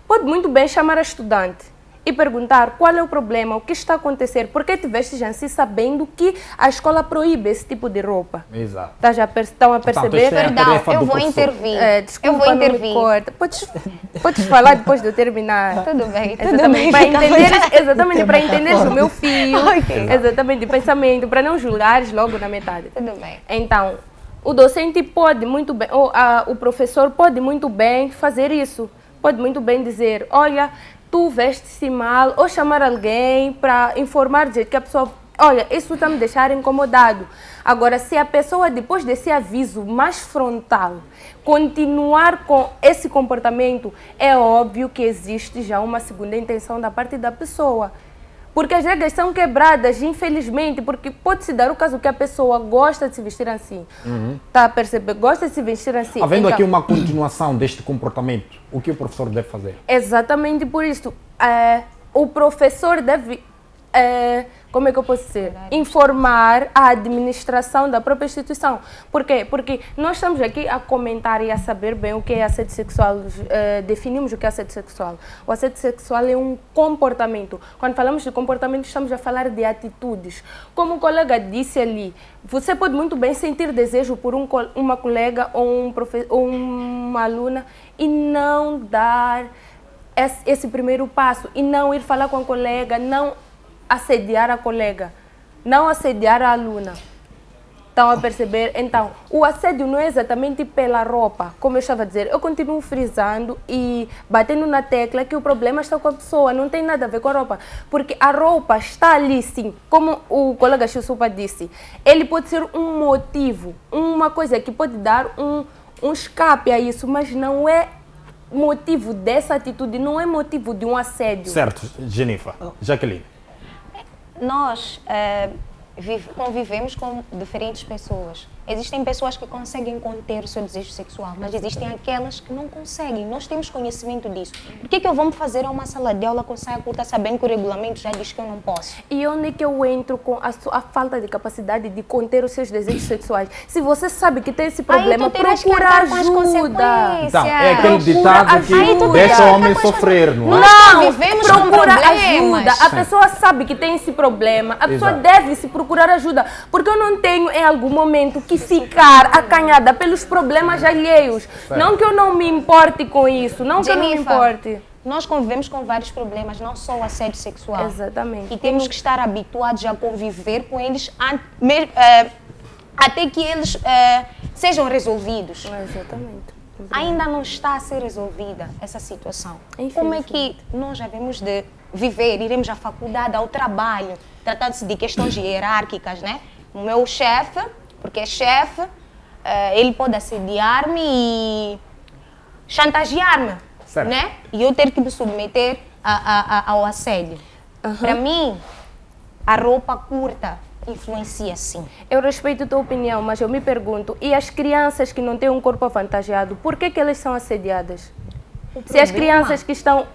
Pode muito bem chamar a estudante e perguntar qual é o problema, o que está a acontecer, por que te vestes assim sabendo que a escola proíbe esse tipo de roupa? Exato. Estão a perceber? Perdão, eu vou intervir. Desculpa, eu vou intervir. Podes falar depois de eu terminar. Tudo bem, exatamente, para entenderes o meu fio, exatamente, de pensamento, para não julgares logo na metade. Tudo bem. Então, o docente pode muito bem, ou o professor pode muito bem fazer isso. Pode muito bem dizer, olha, tu veste-se mal, ou chamar alguém para informar de que a pessoa, olha, isso está me deixando incomodado. Agora, se a pessoa, depois desse aviso mais frontal, continuar com esse comportamento, é óbvio que existe já uma segunda intenção da parte da pessoa. Porque as regras são quebradas, infelizmente, porque pode-se dar o caso que a pessoa gosta de se vestir assim. Está a perceber? Gosta de se vestir assim. Havendo aqui uma continuação deste comportamento, o que o professor deve fazer? Exatamente por isso. O professor deve, como é que eu posso dizer? Informar a administração da própria instituição. Por quê? Porque nós estamos aqui a comentar e a saber bem o que é assédio sexual. Definimos o que é assédio sexual. O assédio sexual é um comportamento. Quando falamos de comportamento, estamos a falar de atitudes. Como o colega disse ali, você pode muito bem sentir desejo por uma colega ou uma aluna e não dar esse primeiro passo e não ir falar com a colega, não assediar a colega, não assediar a aluna. Estão a perceber? Então, o assédio não é exatamente pela roupa, como eu estava a dizer. Eu continuo frisando e batendo na tecla que o problema está com a pessoa, não tem nada a ver com a roupa. Porque a roupa está ali, sim, como o colega Xisupa disse. Ele pode ser um motivo, uma coisa que pode dar um escape a isso, mas não é motivo dessa atitude, não é motivo de um assédio. Certo, Genifa. Jaqueline. Nós convivemos com diferentes pessoas. Existem pessoas que conseguem conter o seu desejo sexual, mas existem aquelas que não conseguem. Nós temos conhecimento disso. Por que eu vou me fazer a uma sala de aula com saia curta sabendo que o regulamento já diz que eu não posso? E onde é que eu entro com a falta de capacidade de conter os seus desejos sexuais? Se você sabe que tem esse problema, procura ajuda. Então, é aquele ditado que deixa o homem sofrer, não é? Não, vivemos com procura problemas. ajuda. A pessoa sabe que tem esse problema, a pessoa deve se procurar ajuda. Porque eu não tenho em algum momento que ficar acanhada pelos problemas alheios. Não que eu não me importe com isso, não que eu não me importe. Nós convivemos com vários problemas, não só o assédio sexual. Exatamente. E temos que estar habituados a conviver com eles até que eles sejam resolvidos. Exatamente. Ainda não está a ser resolvida essa situação. Como é que nós havemos de viver, iremos à faculdade, ao trabalho, tratando-se de questões hierárquicas, né? O meu chefe, porque é chefe, ele pode assediar-me e chantagear-me, né? E eu ter que me submeter ao assédio. Para mim, a roupa curta influencia sim. Eu respeito a tua opinião, mas eu me pergunto, e as crianças que não têm um corpo avantajado, por que elas são assediadas? Se as crianças que estão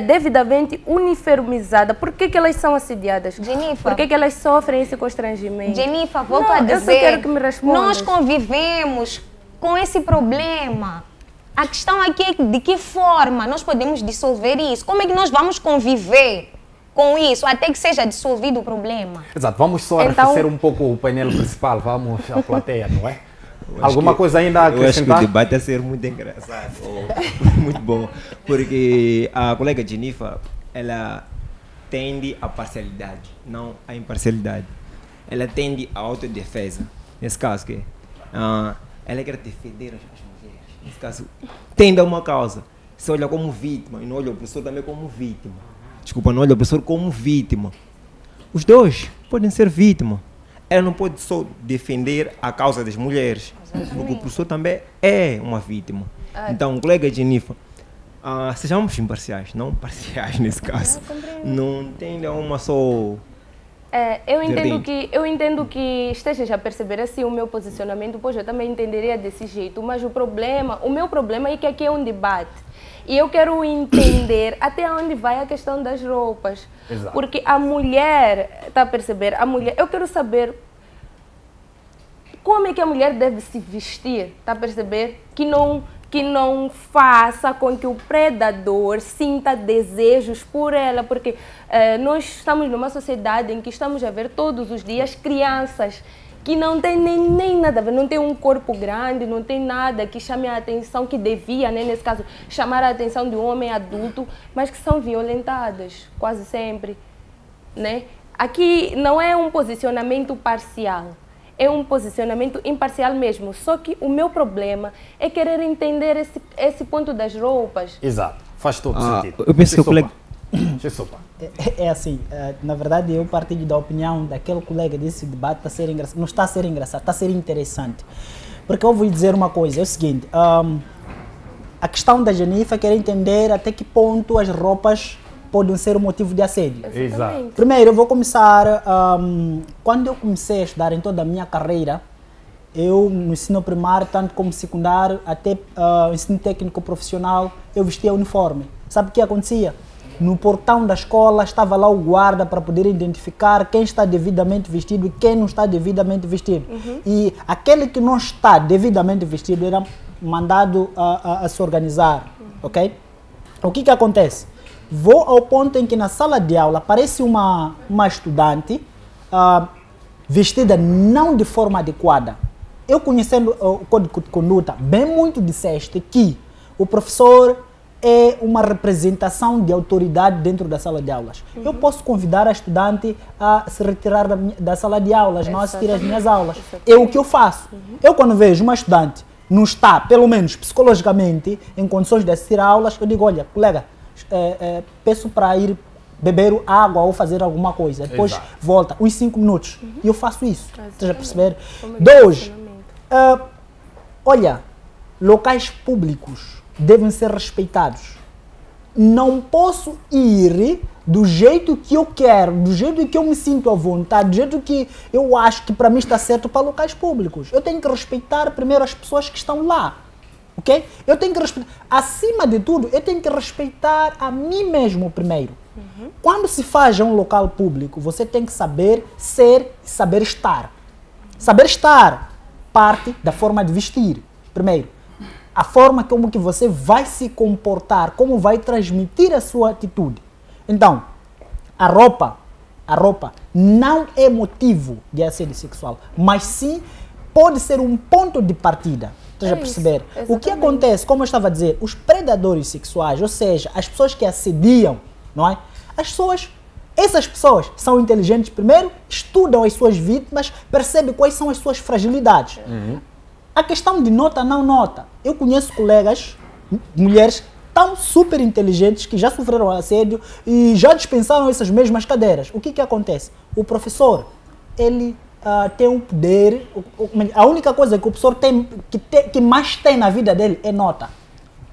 devidamente uniformizadas, por que elas são assediadas? Jennifer, por que elas sofrem esse constrangimento? Jennifer, volto a dizer, eu só quero que me respondas. Nós convivemos com esse problema. A questão aqui é de que forma nós podemos dissolver isso? Como é que nós vamos conviver com isso até que seja dissolvido o problema? Exato, vamos só arrefecer um pouco o painel principal, vamos à plateia, não é? Alguma coisa ainda a acrescentar? Eu acho que o debate vai ser muito engraçado, muito bom, porque a colega Jennifer, ela tende à parcialidade, não à imparcialidade. Ela tende à autodefesa, nesse caso, que ela quer defender as mulheres, nesse caso, tende a uma causa, se olha como vítima e não olha o professor também como vítima. Desculpa, não olha o professor como vítima. Os dois podem ser vítima. Ela não pode só defender a causa das mulheres, porque o professor também é uma vítima. Então, colega Jennifer, sejamos imparciais, não parciais nesse caso. Não tem uma só... eu entendo que estejas a perceber assim o meu posicionamento, pois eu também entenderia desse jeito, mas o meu problema é que aqui é um debate. E eu quero entender até onde vai a questão das roupas. Exato. Porque a mulher, está a perceber? A mulher, eu quero saber como é que a mulher deve se vestir, está a perceber? Que não faça com que o predador sinta desejos por ela, porque nós estamos numa sociedade em que estamos a ver todos os dias crianças que não tem nem nada a ver, não tem um corpo grande, não tem nada que chame a atenção, que devia, né, nesse caso, chamar a atenção de um homem adulto, mas que são violentadas, quase sempre, né? Aqui não é um posicionamento parcial, é um posicionamento imparcial mesmo, só que o meu problema é querer entender esse ponto das roupas. Exato, faz todo sentido. Eu penso que o colega... É assim, na verdade eu partilho da opinião daquele colega desse debate, tá ser engraçado, não está a ser engraçado, está a ser interessante. Porque eu vou lhe dizer uma coisa, é o seguinte, a questão da Jennifer quer entender até que ponto as roupas podem ser um motivo de assédio. Exato. Primeiro, eu vou começar, quando eu comecei a estudar em toda a minha carreira, eu no ensino primário, tanto como secundário, até ensino técnico profissional, eu vestia uniforme. Sabe o que acontecia? No portão da escola estava lá o guarda para poder identificar quem está devidamente vestido e quem não está devidamente vestido. E aquele que não está devidamente vestido era mandado a se organizar, ok? O que acontece? Vou ao ponto em que na sala de aula aparece uma estudante vestida não de forma adequada. Eu conhecendo o código de conduta, bem muito disseste que o professor é uma representação de autoridade dentro da sala de aulas. Eu posso convidar a estudante a se retirar da sala de aulas, não assistir às minhas aulas. É o que eu faço. Eu, quando vejo uma estudante não está, pelo menos psicologicamente, em condições de assistir a aulas, eu digo, olha, colega, peço para ir beber água ou fazer alguma coisa. Depois volta, uns 5 minutos. E eu faço isso. Você já perceber? 2, olha, locais públicos devem ser respeitados. Não posso ir do jeito que eu quero, do jeito que eu me sinto à vontade, do jeito que eu acho que para mim está certo para locais públicos. Eu tenho que respeitar primeiro as pessoas que estão lá. Ok? Eu tenho que respeitar. Acima de tudo, eu tenho que respeitar a mim mesmo primeiro. Quando se faz um local público, você tem que saber ser e saber estar. Saber estar parte da forma de vestir, primeiro. A forma como que você vai se comportar, como vai transmitir a sua atitude. Então, a roupa não é motivo de assédio sexual, mas sim pode ser um ponto de partida. Você já perceber? O que acontece, como eu estava a dizer, os predadores sexuais, ou seja, as pessoas que assediam, não é? Essas pessoas são inteligentes primeiro, estudam as suas vítimas, percebem quais são as suas fragilidades. A questão de nota, não nota. Eu conheço colegas, mulheres, tão super inteligentes que já sofreram assédio e já dispensaram essas mesmas cadeiras. O que acontece? O professor, ele tem um poder, a única coisa que o professor tem, que mais tem na vida dele é nota.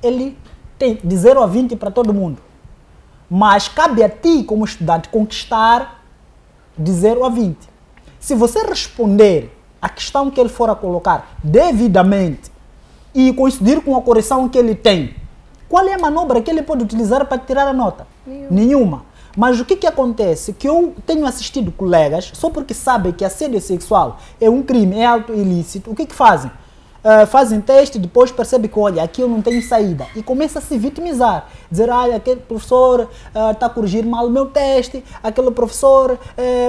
Ele tem de 0 a 20 para todo mundo. Mas cabe a ti, como estudante, conquistar de 0 a 20. Se você responder a questão que ele for a colocar devidamente e coincidir com a correção que ele tem, qual é a manobra que ele pode utilizar para tirar a nota? Nenhuma. Mas o que acontece? Que eu tenho assistido colegas, só porque sabem que assédio sexual é um crime, é auto ilícito, o que fazem? Fazem teste, depois percebem que, olha, aqui eu não tenho saída. E começa a se vitimizar. Dizer, olha, aquele professor está a corrigir mal o meu teste, aquele professor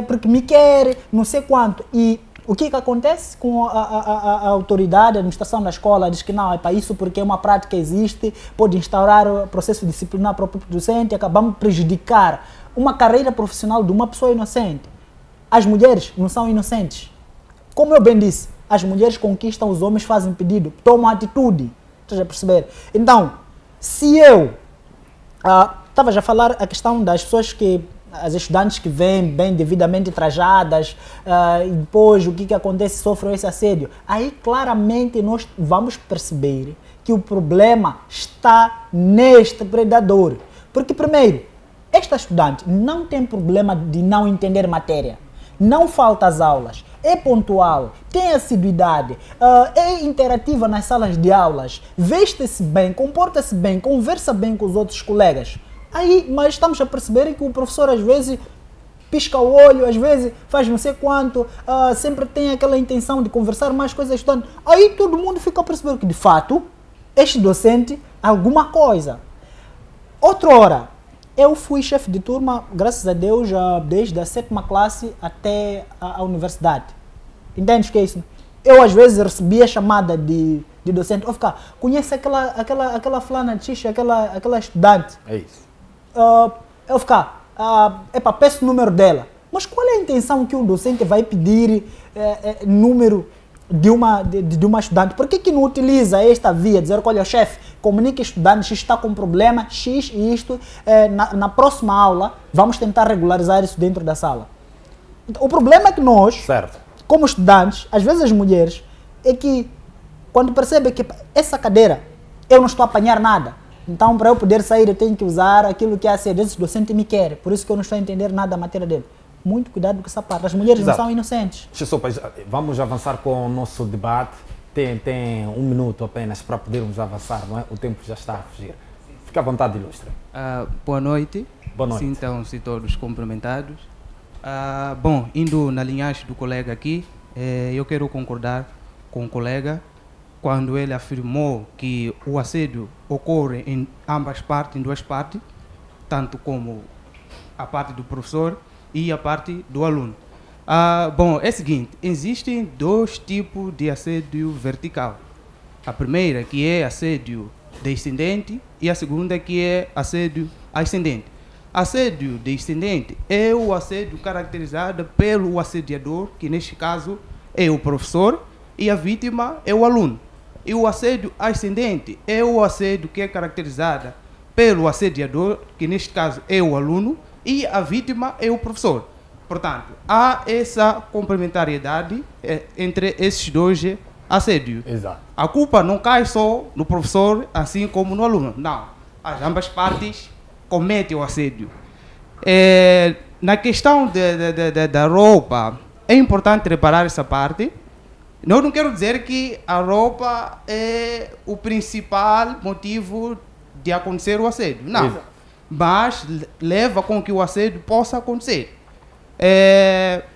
porque me quer, não sei quanto. E o que acontece com a autoridade, a administração da escola? Diz que não, é para isso porque uma prática existe, pode instaurar o processo disciplinar para o próprio docente, acabamos de prejudicar uma carreira profissional de uma pessoa inocente. As mulheres não são inocentes. Como eu bem disse, as mulheres conquistam, os homens fazem pedido, tomam atitude. Você já perceber? Então, se eu estava já a falar a questão das pessoas que as estudantes que vêm bem devidamente trajadas e depois o que acontece, sofrem esse assédio. Aí claramente nós vamos perceber que o problema está neste predador. Porque primeiro, esta estudante não tem problema de não entender matéria, não falta às aulas, é pontual, tem assiduidade, é interativa nas salas de aulas, veste-se bem, comporta-se bem, conversa bem com os outros colegas. Aí, mas estamos a perceber que o professor às vezes pisca o olho, às vezes faz não sei quanto, sempre tem aquela intenção de conversar mais com os estudantes. Aí todo mundo fica a perceber que de fato este docente alguma coisa. Outra hora, eu fui chefe de turma, graças a Deus, desde a 7ª classe até a universidade. Entende o que é isso? Eu às vezes recebia chamada de docente, conhece aquela fulana de xixi, aquela estudante? É isso. Eu peço o número dela. Mas qual é a intenção que um docente vai pedir número de uma estudante? Por que não utiliza esta via, dizer, olha, chefe, comunique estudante, X está com problema, X e isto, na próxima aula, vamos tentar regularizar isso dentro da sala. Então, o problema é que nós, como estudantes, às vezes as mulheres, é que quando percebem que essa cadeira, eu não estou a apanhar nada, então, para eu poder sair, eu tenho que usar aquilo que esse docente me quer. Por isso que eu não estou a entender nada da matéria dele. Muito cuidado com essa parte. As mulheres não são inocentes. Vamos avançar com o nosso debate. Tem 1 minuto apenas para podermos avançar, não é? O tempo já está a fugir. Fique à vontade, ilustre. Boa noite. Boa noite. Sintam-se todos cumprimentados. Bom, indo na linhagem do colega aqui, eu quero concordar com o colega quando ele afirmou que o assédio ocorre em ambas partes, em duas partes, tanto como a parte do professor e a parte do aluno. Bom, é o seguinte, existem 2 tipos de assédio vertical. A primeira, que é assédio descendente, e a segunda que é assédio ascendente. Assédio descendente é o assédio caracterizado pelo assediador, que neste caso é o professor, e a vítima é o aluno. E o assédio ascendente é o assédio que é caracterizado pelo assediador, que neste caso é o aluno, e a vítima é o professor. Portanto, há essa complementariedade entre esses dois assédios. Exato. A culpa não cai só no professor, assim como no aluno. Não. As ambas partes cometem o assédio. Na questão da roupa, é importante reparar essa parte. Eu não quero dizer que a roupa é o principal motivo de acontecer o assédio. Não. Exato. Mas leva com que o assédio possa acontecer.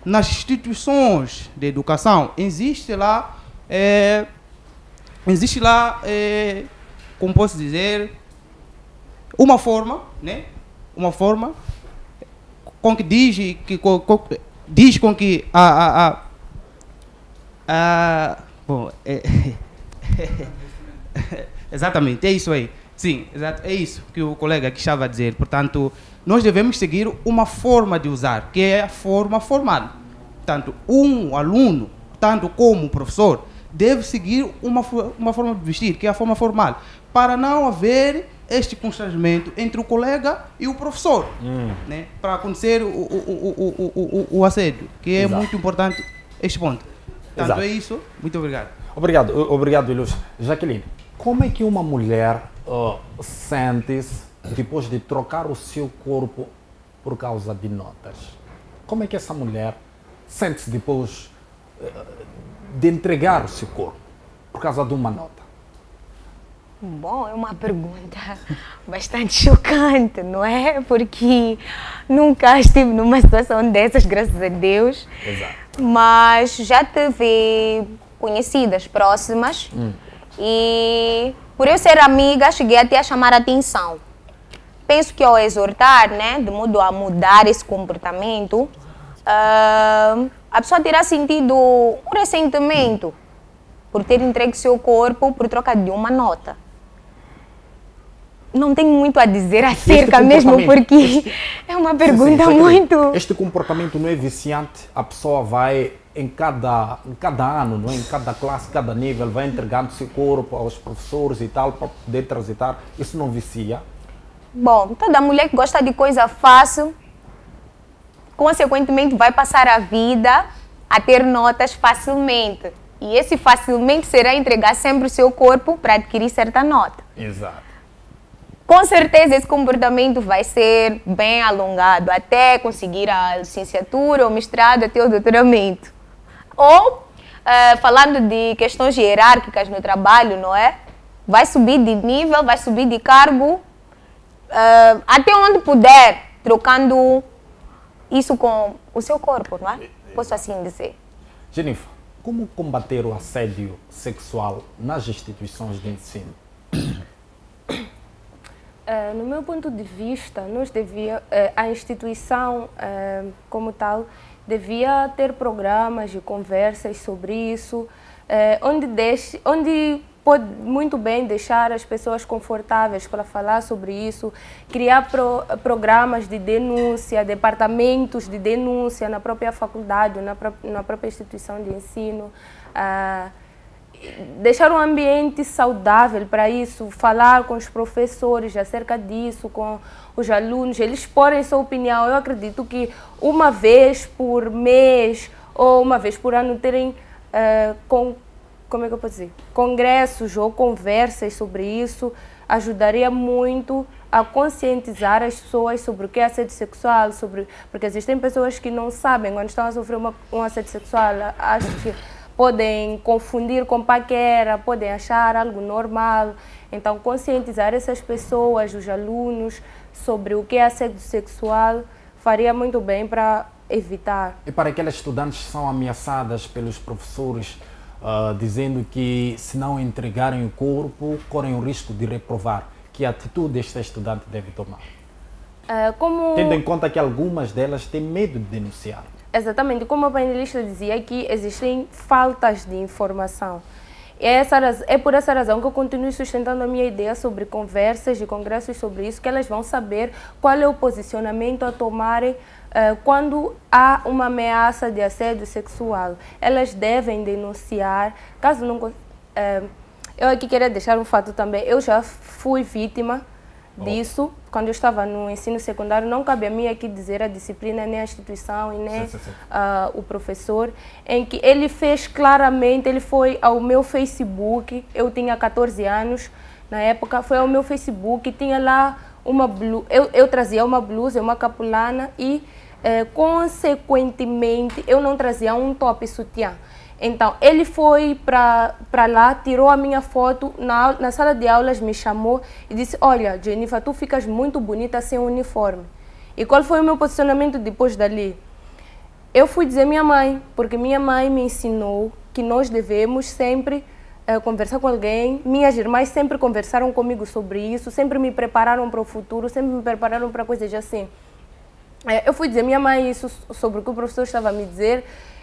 Nas instituições de educação existe lá, como posso dizer, uma forma, né? Uma forma com que diz com que bom, exatamente, é isso aí. Sim, exato, é isso que o colega aqui estava a dizer. Portanto, nós devemos seguir uma forma de usar, que é a forma formal. Tanto um aluno, tanto como o professor, deve seguir uma forma de vestir, que é a forma formal, para não haver este constrangimento entre o colega e o professor, né? Para acontecer o assédio, que é muito importante este ponto. Tanto Exato. é isso. Muito obrigado. Obrigado, Ilustre. Jaqueline, como é que uma mulher sente-se depois de trocar o seu corpo por causa de notas? Como é que essa mulher sente-se depois de entregar o seu corpo por causa de uma nota? Bom, é uma pergunta bastante chocante, não é? Porque nunca estive numa situação dessas, graças a Deus. Exato. Mas já tive conhecidas próximas e, por eu ser amiga, cheguei até a chamar a atenção. Penso que ao exortar, né, de modo a mudar esse comportamento, a pessoa terá sentido um ressentimento por ter entregue seu corpo por troca de uma nota. Não tenho muito a dizer acerca mesmo, porque é uma pergunta muito... Este comportamento não é viciante? A pessoa vai em cada ano, não é? Em cada classe, cada nível, vai entregando seu corpo aos professores e tal, para poder transitar. Isso não vicia? Bom, toda mulher que gosta de coisa fácil, consequentemente vai passar a vida a ter notas facilmente. E esse facilmente será entregar sempre o seu corpo para adquirir certa nota. Exato. Com certeza esse comportamento vai ser bem alongado até conseguir a licenciatura, o mestrado, até o doutoramento. Ou, falando de questões hierárquicas no trabalho, não é? Vai subir de nível, vai subir de cargo, até onde puder, trocando isso com o seu corpo, não é? Posso assim dizer. Jennifer, como combater o assédio sexual nas instituições de ensino? No meu ponto de vista, a instituição como tal devia ter programas de conversas sobre isso, onde pode muito bem deixar as pessoas confortáveis para falar sobre isso, criar programas de denúncia, departamentos de denúncia na própria faculdade, na própria instituição de ensino, deixar um ambiente saudável para isso, falar com os professores acerca disso, com os alunos, eles porem sua opinião. Eu acredito que uma vez por mês ou uma vez por ano terem como é que eu posso dizer? Congressos ou conversas sobre isso ajudaria muito a conscientizar as pessoas sobre o que é assédio sexual, porque existem pessoas que não sabem quando estão a sofrer um assédio sexual, acham que podem confundir com paquera, podem achar algo normal. Então, conscientizar essas pessoas, os alunos, sobre o que é assédio sexual, faria muito bem para evitar. E para aquelas estudantes que são ameaçadas pelos professores, dizendo que se não entregarem o corpo, correm o risco de reprovar, que atitude esta estudante deve tomar? Tendo em conta que algumas delas têm medo de denunciar. Exatamente, como a painelista dizia, que existem faltas de informação. É por essa razão que eu continuo sustentando a minha ideia sobre conversas e congressos sobre isso, que elas vão saber qual é o posicionamento a tomarem quando há uma ameaça de assédio sexual. Elas devem denunciar, caso não... eu aqui queria deixar um fato também, eu já fui vítima disso, quando eu estava no ensino secundário. Não cabe a mim aqui dizer a disciplina, nem a instituição e nem o professor, em que ele fez claramente, ele foi ao meu Facebook, eu tinha 14 anos na época, foi ao meu Facebook, tinha lá uma blusa, eu trazia uma blusa, uma capulana e, consequentemente, eu não trazia um top sutiã. Então, ele foi para lá, tirou a minha foto, na sala de aulas me chamou e disse: olha, Jennifer, tu ficas muito bonita sem uniforme. E qual foi o meu posicionamento depois dali? Eu fui dizer à minha mãe, porque minha mãe me ensinou que nós devemos sempre conversar com alguém. Minhas irmãs sempre conversaram comigo sobre isso, sempre me prepararam para o futuro, sempre me prepararam para coisas assim. Eu fui dizer à minha mãe isso sobre o que o professor estava a me dizer.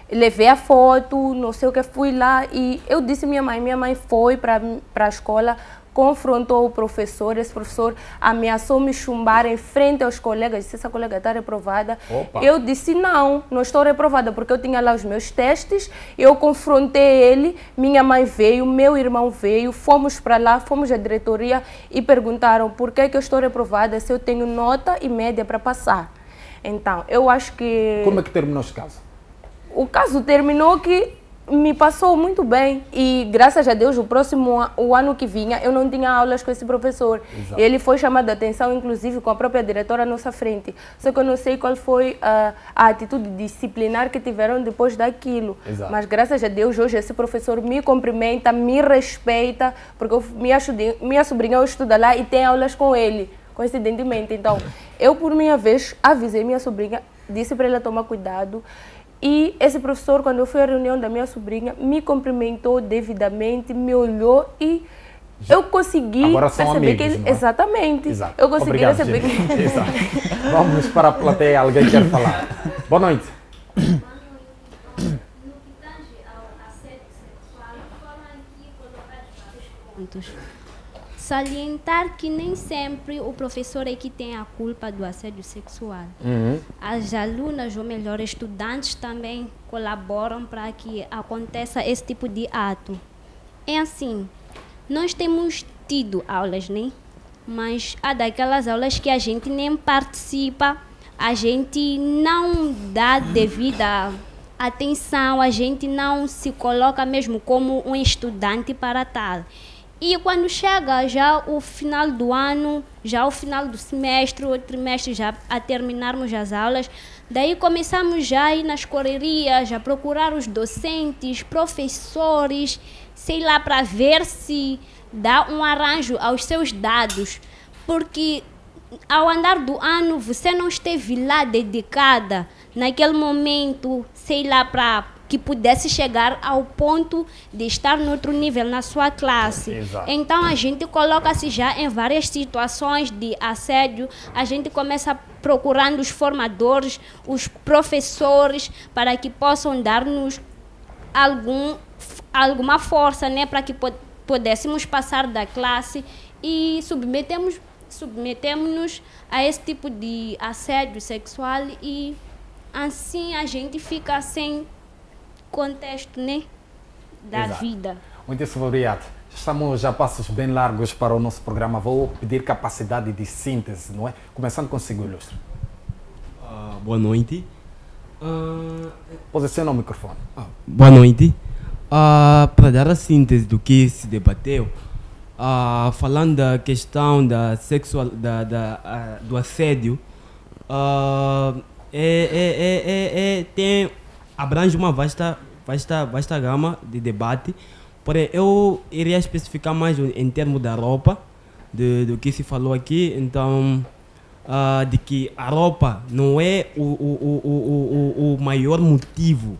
Levei a foto, não sei o que, fui lá e eu disse à minha mãe foi para a escola, confrontou o professor, esse professor ameaçou me chumbar em frente aos colegas, disse: essa colega está reprovada. Opa. Eu disse: não estou reprovada, porque eu tinha lá os meus testes, eu confrontei ele, minha mãe veio, meu irmão veio, fomos para lá, fomos à diretoria e perguntaram por que eu estou reprovada se eu tenho nota e média para passar. Então, eu acho que... Como é que terminou esse caso? O caso terminou que me passou muito bem e, graças a Deus, o ano que vinha, eu não tinha aulas com esse professor. Exato. Ele foi chamado a atenção, inclusive, com a própria diretora à nossa frente. Só que eu não sei qual foi a atitude disciplinar que tiveram depois daquilo. Exato. Mas, graças a Deus, hoje esse professor me cumprimenta, me respeita, porque minha sobrinha estuda lá e tem aulas com ele, coincidentemente. Então, eu, por minha vez, avisei minha sobrinha, disse para ela tomar cuidado. E esse professor, quando eu fui à reunião da minha sobrinha, me cumprimentou devidamente, me olhou e eu consegui perceber que ele... Exatamente. Exato. Eu consegui perceber que... Exato. Vamos para a plateia, alguém quer falar. Boa noite. Salientar que nem sempre o professor é que tem a culpa do assédio sexual. As alunas, ou melhor, estudantes também colaboram para que aconteça esse tipo de ato. É assim, nós temos tido aulas, né? Mas há daquelas aulas que a gente nem participa, a gente não dá devida atenção, a gente não se coloca mesmo como um estudante para tal. E quando chega já o final do ano, já o final do semestre, o trimestre, já a terminarmos as aulas, daí começamos já a ir nas correrias, a procurar os docentes, professores, sei lá, para ver se dá um arranjo aos seus dados. Porque ao andar do ano, você não esteve lá dedicada naquele momento, sei lá, para que pudesse chegar ao ponto de estar no outro nível na sua classe. Exato. Então a gente coloca-se já em várias situações de assédio, a gente começa procurando os formadores, os professores, para que possam dar-nos alguma força, né, para que pudéssemos passar da classe e submetemos-nos a esse tipo de assédio sexual e assim a gente fica sem contexto, né, da Exato. vida. Muitíssimo obrigado. Estamos a passos bem largos para o nosso programa. Vou pedir capacidade de síntese, não é? Começando consigo, Ilustre. Boa noite. Posiciona o microfone. Boa noite. Para dar a síntese do que se debateu, falando da questão da do assédio, abrange uma vasta gama de debate, porém eu iria especificar mais em termos da roupa, do que se falou aqui, então, de que a roupa não é o maior motivo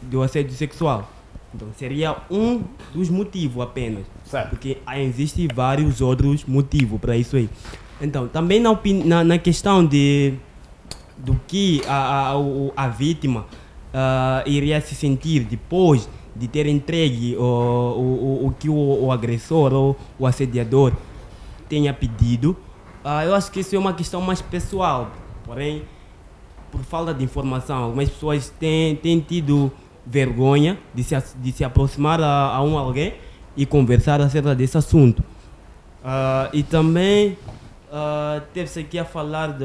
do assédio sexual. Então seria um dos motivos apenas, certo. Porque existem vários outros motivos para isso aí. Então, também na questão do que a vítima iria se sentir depois de ter entregue o que o agressor ou o assediador tenha pedido. Eu acho que isso é uma questão mais pessoal, porém, por falta de informação, algumas pessoas têm tido vergonha de se aproximar a alguém e conversar acerca desse assunto. E também teve-se aqui a falar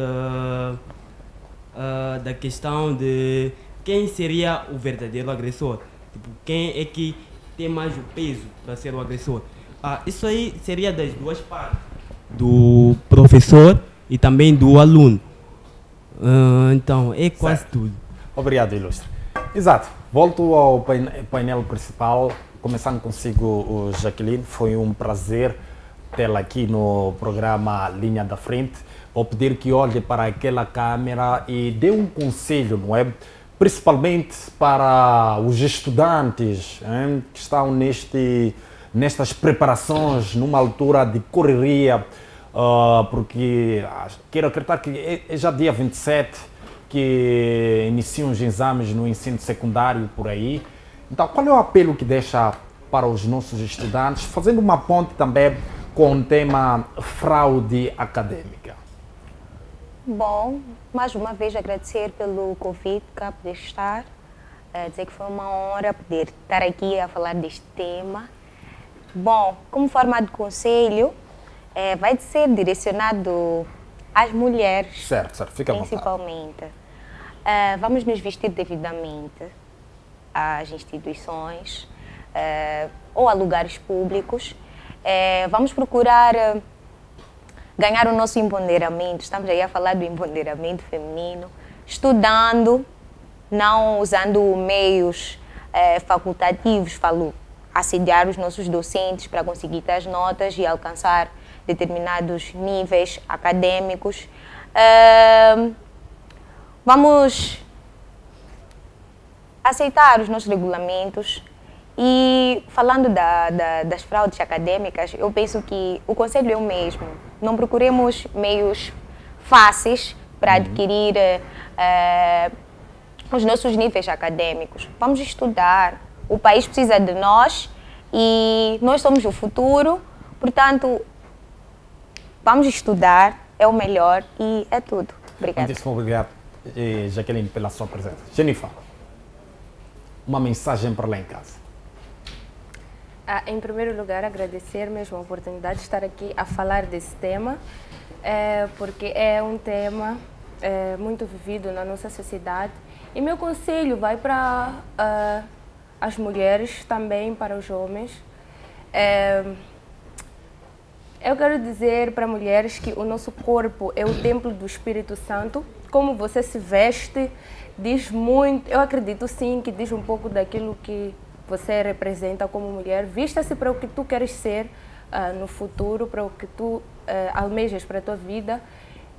da questão de quem seria o verdadeiro agressor. Tipo, quem é que tem mais o peso para ser o agressor. Isso aí seria das duas partes, do professor e também do aluno. Então, é quase tudo. Obrigado, Ilustre. Exato. Volto ao painel principal, começando consigo, Jaqueline. Foi um prazer tê-la aqui no programa Linha da Frente. Vou pedir que olhe para aquela câmera e dê um conselho, não é? Principalmente para os estudantes que estão nestas preparações, numa altura de correria, porque quero acreditar que é já dia 27 que iniciam os exames no ensino secundário por aí. Então, qual é o apelo que deixa para os nossos estudantes, fazendo uma ponte também com o tema fraude acadêmica? Bom, mais uma vez agradecer pelo convite cá poder estar, dizer que foi uma honra poder estar aqui a falar deste tema. Bom, como forma de conselho, vai ser direcionado às mulheres, certo, fica principalmente. Vamos nos vestir devidamente às instituições ou a lugares públicos. Vamos procurar ganhar o nosso empoderamento. Estamos aí a falar do empoderamento feminino, estudando, não usando meios facultativos, assediar os nossos docentes para conseguir tais notas e alcançar determinados níveis acadêmicos. Vamos aceitar os nossos regulamentos. E falando das fraudes acadêmicas, eu penso que o conselho é o mesmo. Não procuremos meios fáceis para adquirir os nossos níveis acadêmicos. Vamos estudar. O país precisa de nós e nós somos o futuro. Portanto, vamos estudar, é o melhor e é tudo. Obrigada. Muitíssimo obrigado, Jaqueline, pela sua presença. Jennifer, uma mensagem para lá em casa. Em primeiro lugar, agradecer mesmo a oportunidade de estar aqui a falar desse tema, porque é um tema muito vivido na nossa sociedade. E meu conselho vai para as mulheres, também para os homens. Eu quero dizer para mulheres que o nosso corpo é o templo do Espírito Santo. Como você se veste diz muito, eu acredito sim que diz um pouco daquilo que você representa como mulher. Vista-se para o que tu queres ser no futuro, para o que tu almejas para a tua vida.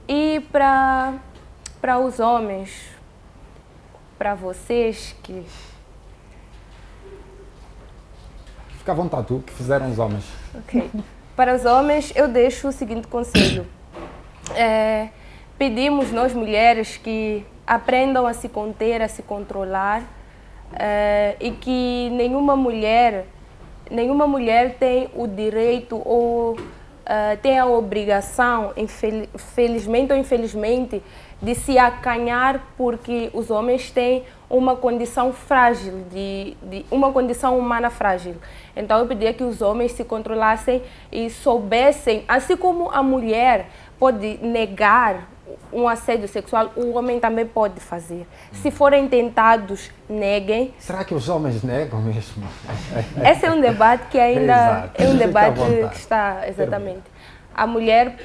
E para os homens, para vocês que... Fica à vontade, o que fizeram os homens. Ok. Para os homens, eu deixo o seguinte conselho. Pedimos nós mulheres que aprendam a se conter, a se controlar, e que nenhuma mulher tem o direito ou tem a obrigação, felizmente ou infelizmente, de se acanhar porque os homens têm uma condição frágil, uma condição humana frágil. Então eu pedia que os homens se controlassem e soubessem, assim como a mulher pode negar um assédio sexual, o homem também pode fazer. Se forem tentados, neguem. Será que os homens negam mesmo? Esse é um debate que ainda é um debate que está, exatamente. A mulher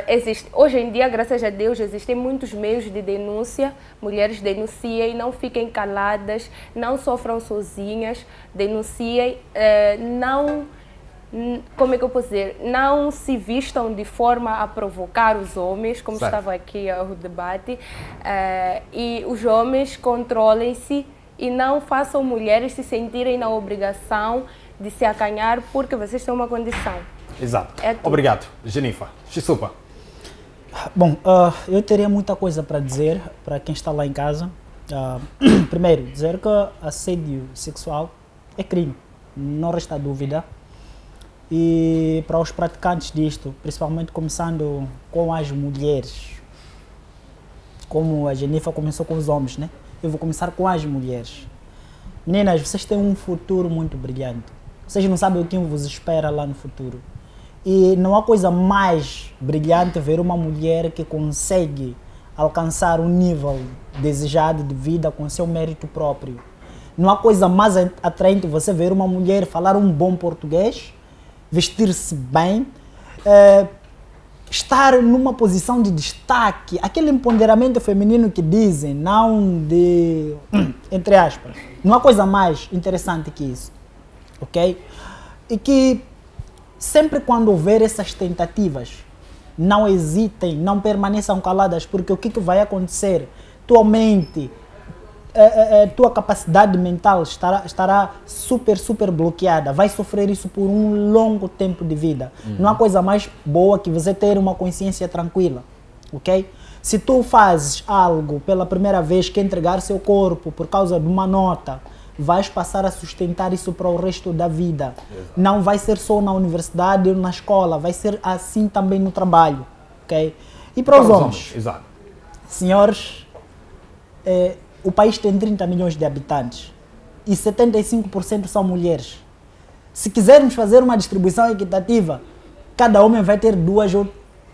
existe, hoje em dia, graças a Deus, existem muitos meios de denúncia. Mulheres denunciem, não fiquem caladas, não sofram sozinhas, denunciem, não... Como é que eu posso dizer? Não se vistam de forma a provocar os homens, como estava aqui o debate, e os homens controlem-se e não façam mulheres se sentirem na obrigação de se acanhar porque vocês têm uma condição. Exato. Obrigado. Jennifer. Chisupa. Bom, eu teria muita coisa para dizer para quem está lá em casa. Primeiro, dizer que assédio sexual é crime, não resta dúvida. E para os praticantes disto, principalmente começando com as mulheres, como a Jenifa começou com os homens, né? Eu vou começar com as mulheres. Meninas, vocês têm um futuro muito brilhante. Vocês não sabem o que vos espera lá no futuro. E não há coisa mais brilhante ver uma mulher que consegue alcançar um nível desejado de vida com seu mérito próprio. Não há coisa mais atraente você ver uma mulher falar um bom português, vestir-se bem, estar numa posição de destaque, aquele empoderamento feminino que dizem, não de, entre aspas, não há coisa mais interessante que isso, ok? E que sempre quando houver essas tentativas, não hesitem, não permaneçam caladas, porque o que vai acontecer? Tua mente, tua capacidade mental estará super bloqueada, vai sofrer isso por um longo tempo de vida. Não há coisa mais boa que você ter uma consciência tranquila, ok? Se tu fazes algo pela primeira vez, que entregar seu corpo por causa de uma nota, vais passar a sustentar isso para o resto da vida. Exato. Não vai ser só na universidade ou na escola, vai ser assim também no trabalho, ok? E para os homens, exato. Senhores, o país tem 30 milhões de habitantes e 75% são mulheres. Se quisermos fazer uma distribuição equitativa, cada homem vai ter 2 ou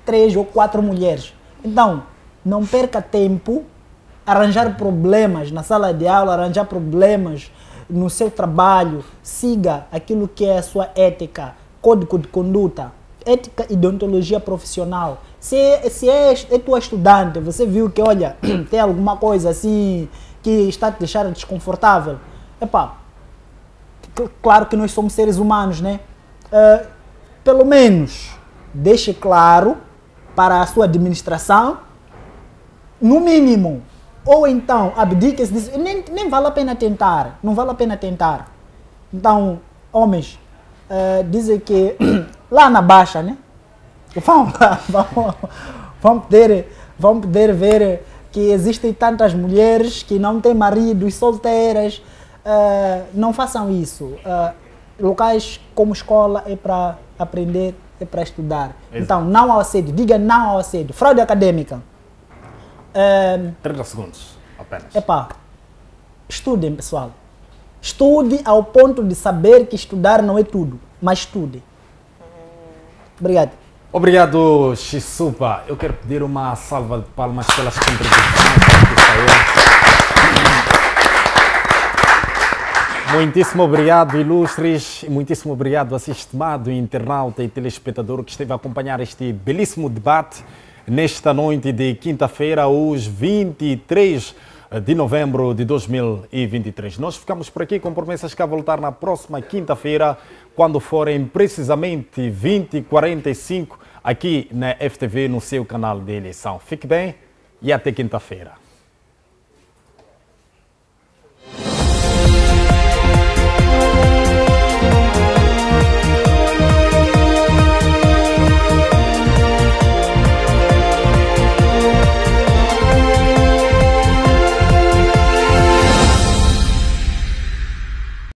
3 ou 4 mulheres. Então, não perca tempo a arranjar problemas na sala de aula, arranjar problemas no seu trabalho. Siga aquilo que é a sua ética, código de conduta, ética e deontologia profissional. Se é tua estudante, você viu que, olha, tem alguma coisa assim que está a te deixar desconfortável, epá, claro que nós somos seres humanos, né? Pelo menos deixe claro para a sua administração, no mínimo, ou então abdique-se disso, nem vale a pena tentar, não vale a pena tentar. Então, homens, dizem que lá na Baixa, né? Vamos poder ver que existem tantas mulheres que não têm maridos, solteiras. Não façam isso. Locais como escola é para aprender, é para estudar. Exato. Então, não ao assédio. Diga não ao assédio. Fraude acadêmica. 30 segundos apenas. Estudem, pessoal. Estude ao ponto de saber que estudar não é tudo, mas estude. Obrigado. Obrigado, Chisupa. Eu quero pedir uma salva de palmas pelas contribuições. Muitíssimo obrigado, ilustres, e muitíssimo obrigado, estimado internauta e telespectador que esteve a acompanhar este belíssimo debate nesta noite de quinta-feira, os 23 de novembro de 2023. Nós ficamos por aqui com promessas que a voltar na próxima quinta-feira, quando forem precisamente 20h45, aqui na FTV, no seu canal de eleição. Fique bem e até quinta-feira.